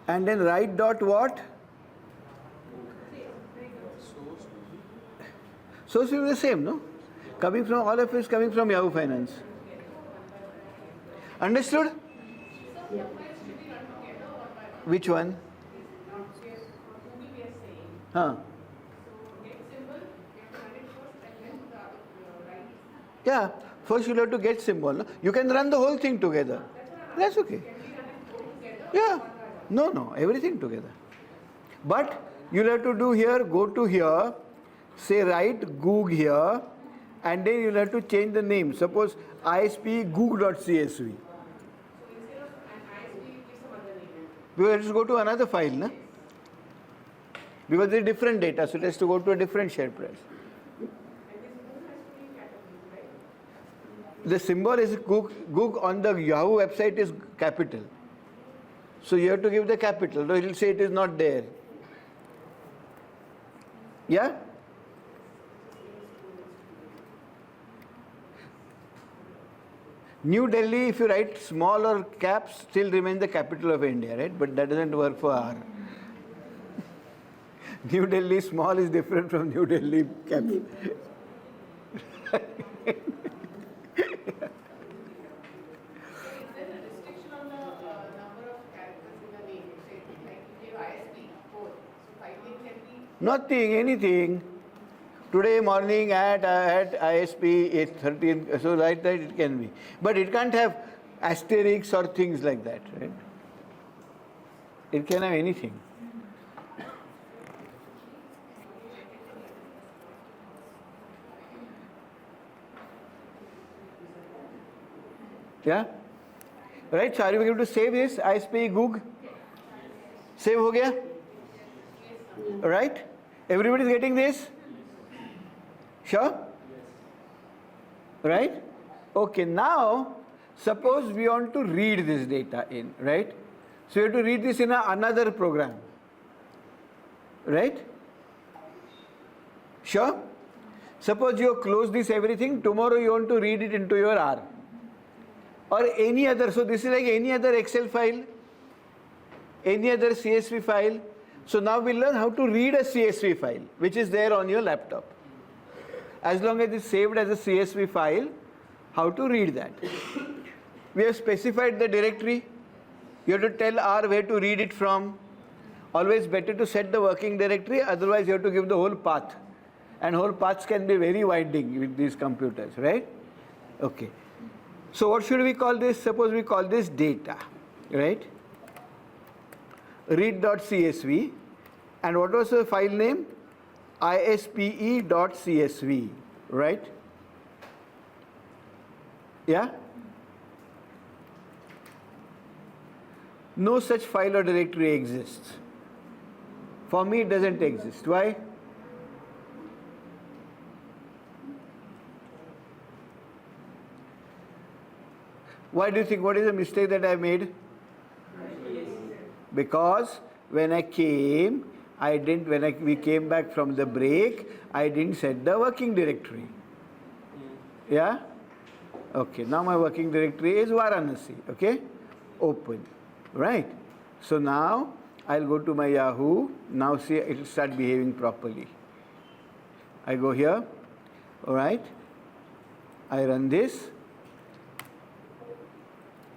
and then write dot what? Source will be the same, no? Coming from all of it is coming from Yahoo Finance. Understood? Which one? Huh? Yeah, first you'll have to get symbol. No? You can run the whole thing together. That's okay. Yeah. No, everything together. But you'll have to do here, go to here, say write Goog here, and then you'll have to change the name. Suppose ISPE goog.csv. We will just go to another file, na? Because there is different data, so it has to go to a different share price. The symbol is Goog on the Yahoo website is capital. So you have to give the capital, though it will say it is not there. Yeah? New Delhi, if you write small or caps, still remains the capital of India, right? But that doesn't work for R. New Delhi small is different from New Delhi cap. Nothing, anything. Today morning at ISPE 8:13, so like that it can be. But it can't have asterisks or things like that, right? It can have anything. Yeah? Right, so are you able to save this ISPE Goog? Save ho gaya? Right? Everybody is getting this? Sure? Right? Okay, now suppose we want to read this data in, right? So you have to read this in another program. Right? Sure? Suppose you close this everything, tomorrow you want to read it into your R. Or any other, so this is like any other Excel file, any other CSV file. So now we'll learn how to read a CSV file, which is there on your laptop. As long as it's saved as a CSV file, how to read that. We have specified the directory. You have to tell R where to read it from. Always better to set the working directory, otherwise you have to give the whole path. And whole paths can be very winding with these computers, right? Okay. So what should we call this? Suppose we call this data, right? Read.csv. And what was the file name? ISPE.csv, right? Yeah? No such file or directory exists. For me, it doesn't exist. Why? Why do you think? What is the mistake that I made? Because when I came, we came back from the break, I didn't set the working directory. Yeah? Okay, now my working directory is Varanasi. Okay? Open. Right? So now I'll go to my Yahoo. Now see, it will start behaving properly. I go here. Alright? I run this.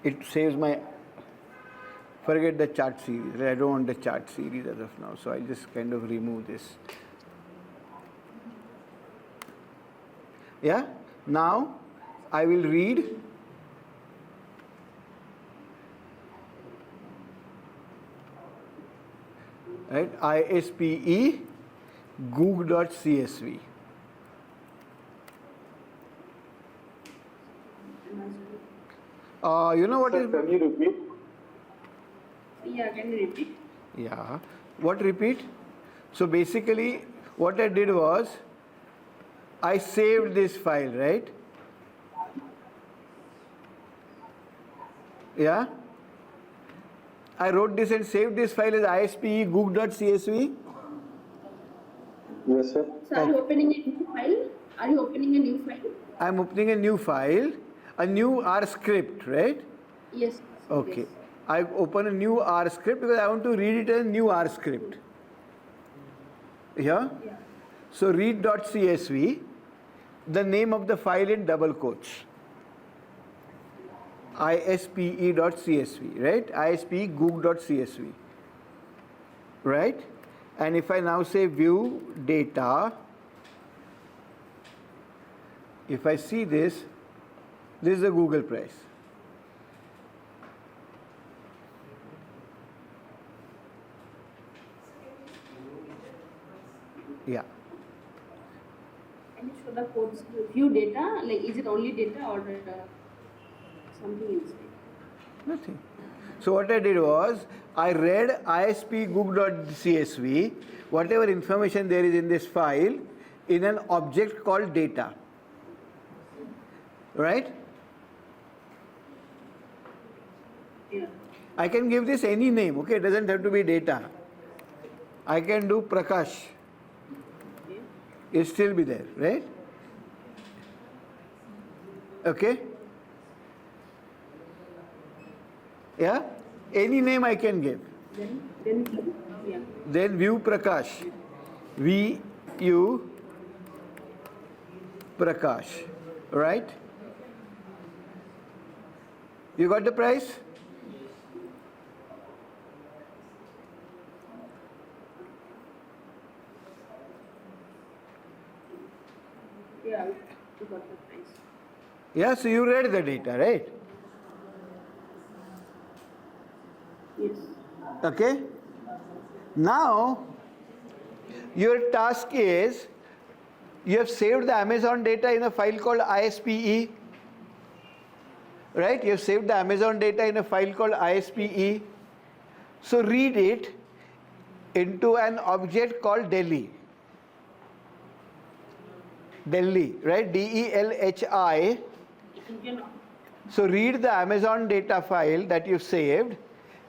It saves my, forget the chart series. I don't want the chart series as of now, so I'll just kind of remove this. Yeah? Now I will read right, ISPE goog.csv. You know what Sir, is... can you repeat? Yeah, can you repeat? Yeah. What repeat? So basically, what I did was, I saved this file, right? Yeah? I wrote this and saved this file as ISPE goog.csv. Yes, sir. So are you opening a new file? Are you opening a new file? I'm opening a new file, a new R script, right? Yes. Okay. Yes. I open a new R script because I want to read it as a new R script. Yeah? Yeah. So read.csv, the name of the file in double quotes. ISPE.csv, right? ISPE goog.csv. Right? And if I now say view data, if I see this is the Google price. Yeah. Can you show the codes view data? Like, is it only data or something inside? Nothing. So what I did was, I read ISP goog.csv, whatever information there is in this file, in an object called data. Right? Yeah. I can give this any name, okay? It doesn't have to be data. I can do Prakash. Okay. It'll still be there, right? Okay? Yeah? Any name I can give. Then yeah. Then view Prakash. VU Prakash. Right? You got the price? Yeah, you got the price. Yeah, so you read the data, right? Yes. Okay? Now, your task is, you have saved the Amazon data in a file called ISPE. Right? You have saved the Amazon data in a file called ISPE. So read it into an object called Delhi. Delhi, right? DELHI. So read the Amazon data file that you saved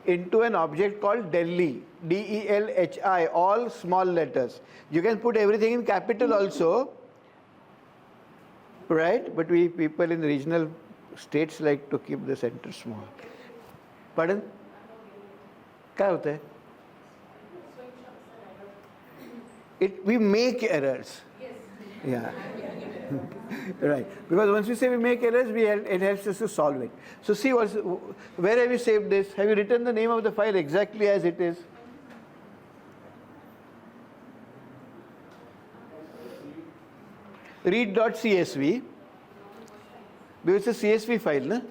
into an object called Delhi. DELHI, all small letters. You can put everything in capital also, right? But we people in regional states like to keep the center small. Pardon? क्या होता है? We make errors. Yeah. Right. Because once we say we make errors, it helps us to solve it. So see, where have you saved this? Have you written the name of the file exactly as it is? read.csv, because it's a CSV file, no?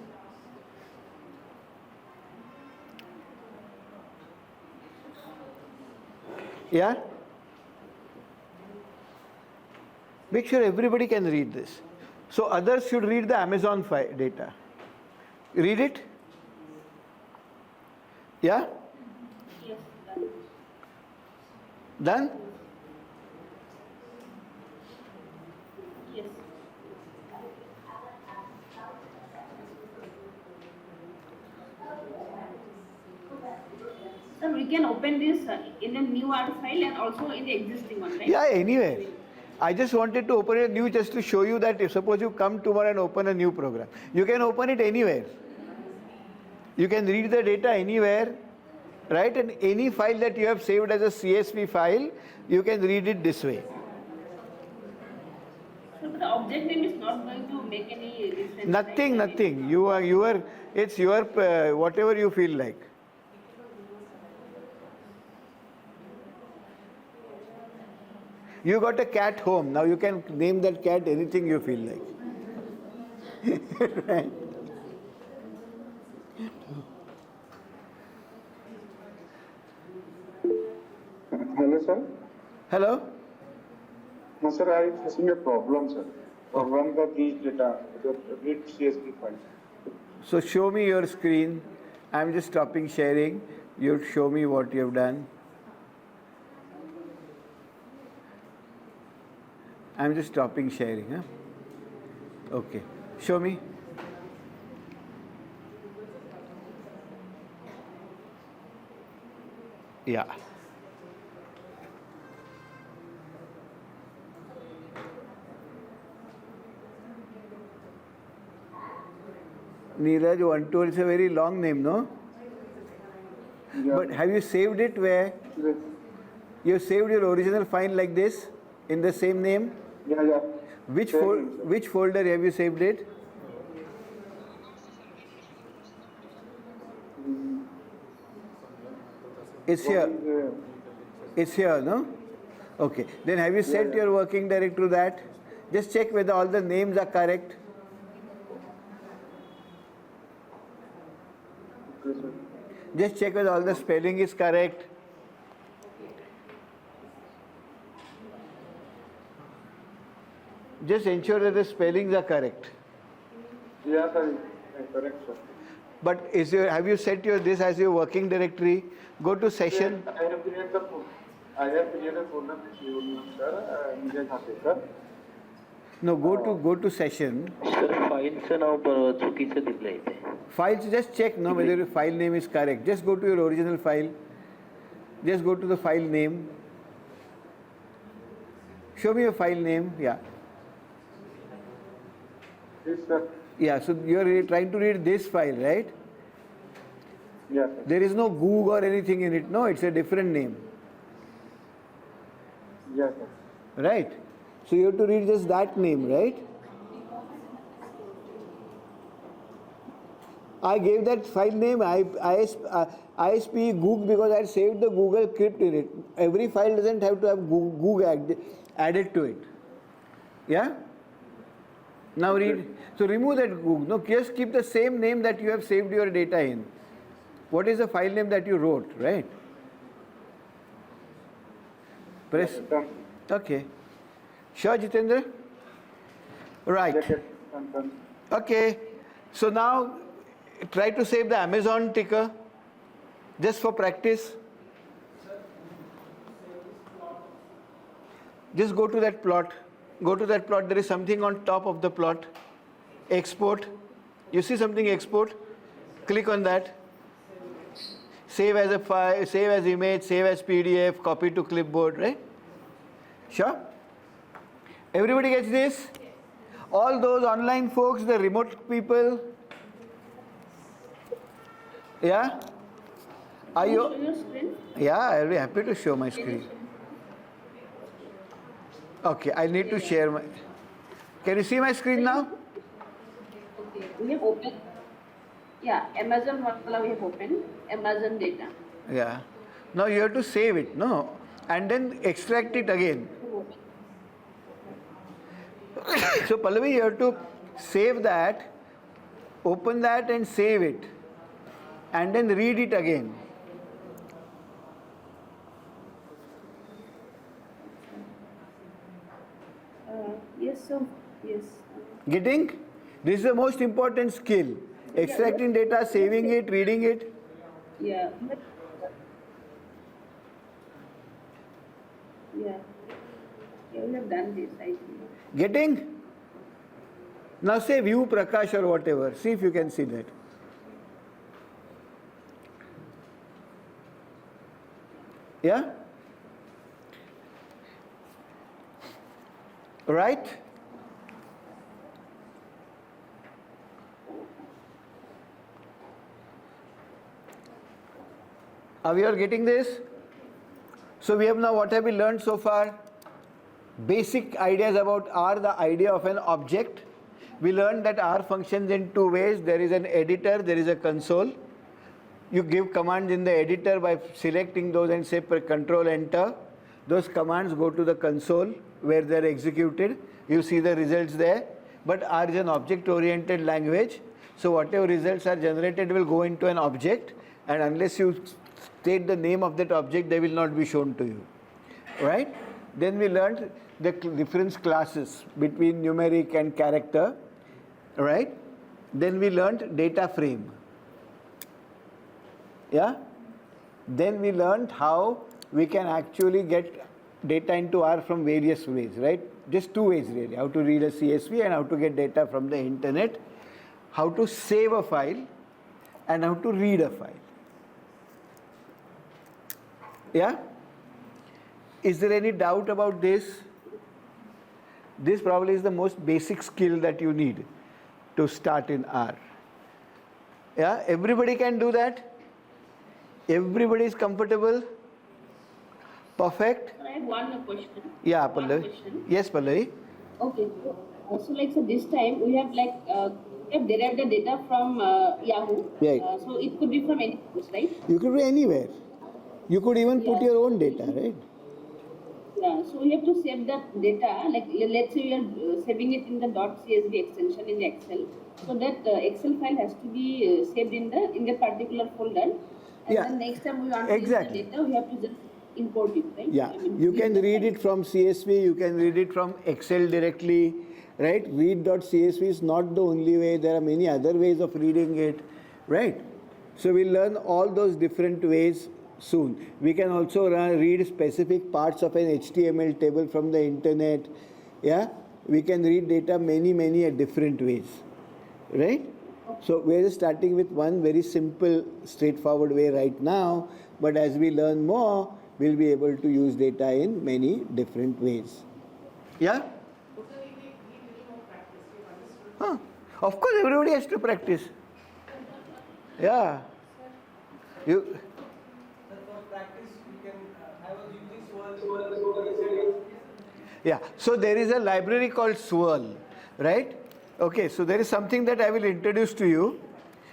Yeah? Make sure everybody can read this. So others should read the Amazon file data. Read it? Yeah? Yes, done. Done? Yes. Sir, we can open this in a new R file and also in the existing one, right? Yeah, anywhere. I just wanted to open a new just to show you that if suppose you come tomorrow and open a new program, you can open it anywhere. You can read the data anywhere, right? And any file that you have saved as a CSV file, you can read it this way. So the object name is not going to make any difference. Nothing, right? nothing. It's your, whatever you feel like. You got a cat home. Now you can name that cat anything you feel like. Right? Hello, sir. Hello? No, sir, I am facing a problem, sir. Problem that these data, the read CSV file. So show me your screen. I'm just stopping sharing. You show me what you have done. I'm just stopping sharing. Huh? Okay. Show me. Yeah. Neeraj 112 is a very long name, no? Yeah. But have you saved it where? Yes. You saved your original file like this in the same name? Yeah, yeah. Which, Same name, sir. which folder have you saved it? It's here. Yeah. It's here, no? Okay. Then have you set your working directory to that? Just check whether all the names are correct. Okay, sir. Just check whether all the spelling is correct. Just ensure that the spellings are correct. Yeah, sir. Correct, sir. But have you set this as your working directory? Go to session. I have created the folder. I have created a folder with you, sir. Media खाते, sir. No, go to session. Sir फाईलचं नाव चुकीचं दिलंय इथे. Files, just check no whether your file name is correct. Just go to your original file. Just go to the file name. Show me your file name. Yeah. Yes, sir. Yeah, so you are trying to read this file, right? Yes, sir. There is no Goog or anything in it. No, it's a different name. Yes, sir. Right? So you have to read just that name, right? I gave that file name ISPE Goog because I saved the Google script in it. Every file doesn't have to have Goog added to it. Yeah? Now read. So remove that Goog. No, just keep the same name that you have saved your data in. What is the file name that you wrote, right? Press. Done. Okay. Sure, Jitendra? Right. Yes, yes. Done. Okay. So now try to save the Amazon ticker just for practice. Just go to that plot. Go to that plot. There is something on top of the plot. Export. You see something export? Click on that. Save as a file, save as image, save as PDF, copy to clipboard, right? Sure? Everybody gets this? All those online folks, the remote people? Yeah? Are Can you show you? your screen? Yeah, I'll be happy to show my screen. Okay, I need to share my. Can you see my screen now? Okay, we have opened. Yeah, Amazon wala we have opened. Amazon data. Yeah. Now you have to save it, no? And then extract it again. So Pallavi, you have to save that, open that and save it, and then read it again. Yes, sir. Yes. Getting? This is the most important skill. Extracting data, saving it, reading it. Yeah. Yeah. You have done this, I think. Getting? Now say view Prakash or whatever. See if you can see that. Yeah? Right? Are we all getting this? So we have now, what have we learned so far? Basic ideas about R, the idea of an object. We learned that R functions in two ways. There is an editor, there is a console. You give commands in the editor by selecting those and say control enter. Those commands go to the console where they are executed. You see the results there. But R is an object-oriented language. So whatever results are generated will go into an object, and unless you state the name of that object, they will not be shown to you. Right? Then we learned the different classes between numeric and character. Right? Then we learned data frame. Yeah? Then we learned how we can actually get data into R from various ways, right? Just two ways really, how to read a CSV and how to get data from the internet, how to save a file and how to read a file. Yeah? Is there any doubt about this? This probably is the most basic skill that you need to start in R. Yeah? Everybody can do that? Everybody is comfortable? Perfect? I have one question. Yeah, One Pallavi. question. Yes, Pallavi. Okay. So like so this time we have we have derived the data from Yahoo. Right. So it could be from any source, right? You could be anywhere. You could even put Yeah. your own data, right? Yeah. So we have to save that data. Like let's say we are saving it in the .csv extension in the Excel. So that Excel file has to be saved in the particular folder. And Yeah. then next time we want to Exactly. use the data, we have to just import it, right? Yeah. I mean, You can the read file. it from CSV, you can read it from Excel directly, right? Read.csv is not the only way. There are many other ways of reading it, right? So we'll learn all those different ways soon. We can also read specific parts of an HTML table from the internet. Yeah? We can read data many different ways, right? So we're just starting with one very simple, straightforward way right now, but as we learn more, we'll be able to use data in many different ways. Yeah? Huh. Of course, everybody has to practice. Yeah. You. Yeah. So there is a library called Swirl, right? Okay. So there is something that I will introduce to you.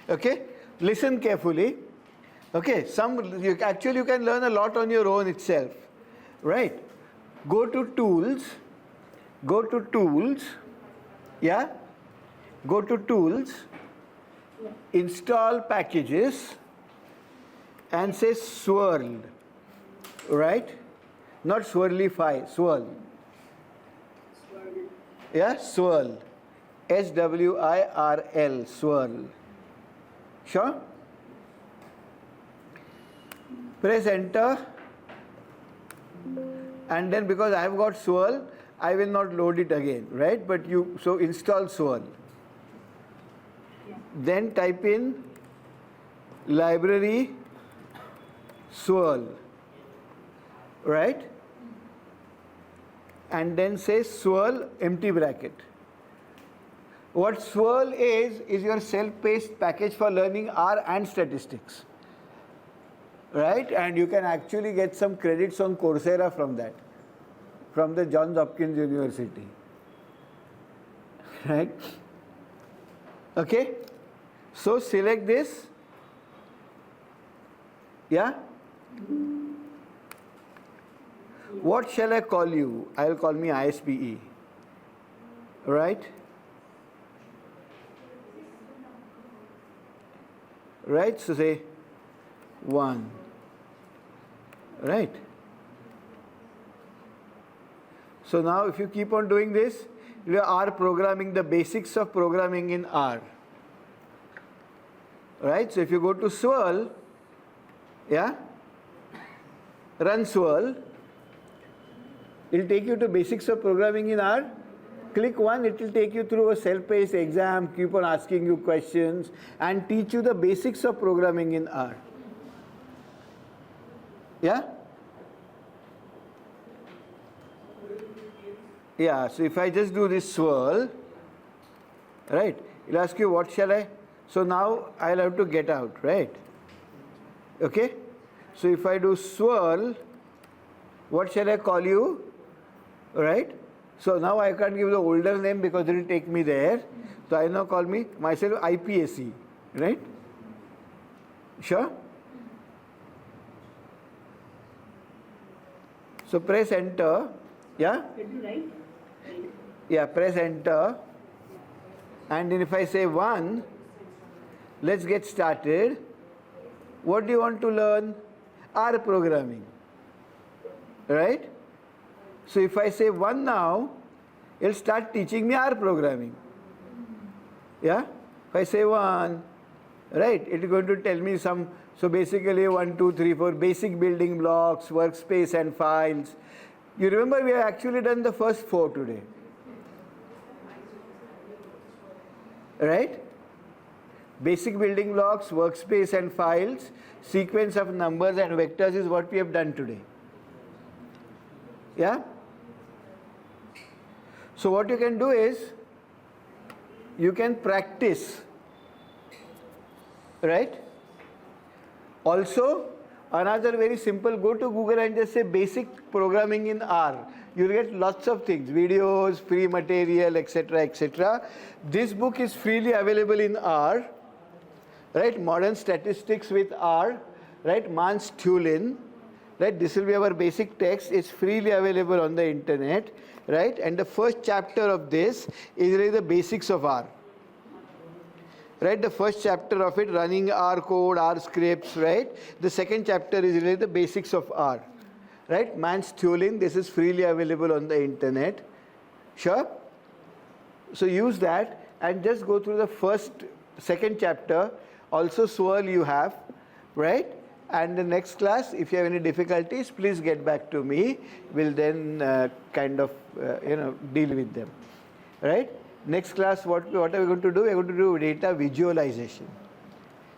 Okay. Listen carefully. Okay. Actually you can learn a lot on your own itself, right? Go to Tools. Go to Tools. Yeah. Go to Tools. Install Packages. And say Swirl, right? Not Swirlify, Swirl. Yeah, Swirl. SWIRL, Swirl. Sure? Press enter. And then because I have got Swirl, I will not load it again, right? But so install Swirl. Then type in library Swirl, right? And then say Swirl empty bracket. What Swirl is your self-paced package for learning R and statistics, right? And you can actually get some credits on Coursera from that, from the Johns Hopkins University, right? Okay? So select this. Yeah? What shall I call you? I'll call me ISPE. right? Right, so say 1, right? So now if you keep on doing this, you are programming, the basics of programming in R. Right, so if you go to swirl, yeah, run swirl, it will take you to basics of programming in R. Click 1, it will take you through a self-paced exam, keep on asking you questions and teach you the basics of programming in R. Yeah? Yeah, so if I just do this swirl, right, it'll ask you what shall I, so now I'll have to get out, right? Okay? So if I do swirl, what shall I call you? Right? So now I can't give the older name because it will take me there. So I now call myself IPSE, right? Sure? So press enter, yeah? Yeah, press enter. And then if I say 1, let's get started. What do you want to learn? R programming, right? So if I say 1 now, it'll start teaching me R programming. Yeah? If I say 1, right, it's going to tell me some, so basically 1, 2, 3, 4 basic building blocks, workspace and files. You remember we have actually done the first 4 today. Right? Basic building blocks, workspace and files, sequence of numbers and vectors is what we have done today. Yeah? So what you can do is, you can practice, right? Also, another very simple, go to Google and just say basic programming in R. You'll get lots of things, videos, free material, etc., etc. This book is freely available in R, right? Modern Statistics with R, right? Mans Tulin, right? This will be our basic text. It's freely available on the internet, right? And the first chapter of this is really the basics of R. Right, the first chapter of it, running R code, R scripts, right? The second chapter is really the basics of R, right? Mans Tulin, this is freely available on the internet. Sure? So use that and just go through the second chapter. Also swirl you have, right? And the next class, if you have any difficulties, please get back to me. We'll then deal with them, right? Next class, what are we going to do? We're going to do data visualization.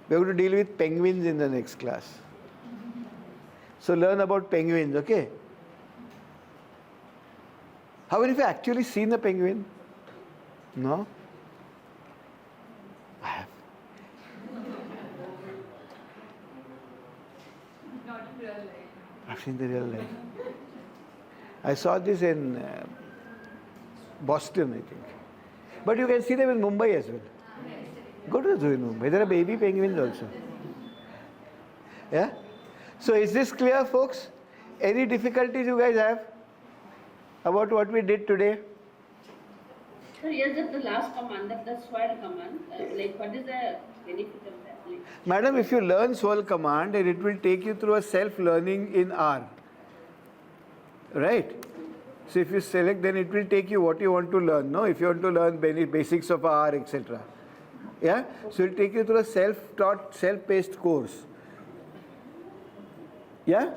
We're going to deal with penguins in the next class. So learn about penguins, okay? How many of you actually seen a penguin? No? I have. Not in real life. I've seen the real life. I saw this in Boston, I think. But you can see them in Mumbai as well. Go to the zoo in Mumbai. There are baby penguins also. Yeah? So is this clear, folks? Any difficulties you guys have about what we did today? So yes, that the last command, the swirl command, what is the benefit of that? Madam, if you learn swirl command, then it will take you through a self-learning in R. Right? So if you select, then it will take you what you want to learn, no? If you want to learn basics of R, etc. Yeah? So it will take you through a self-taught, self-paced course. Yeah?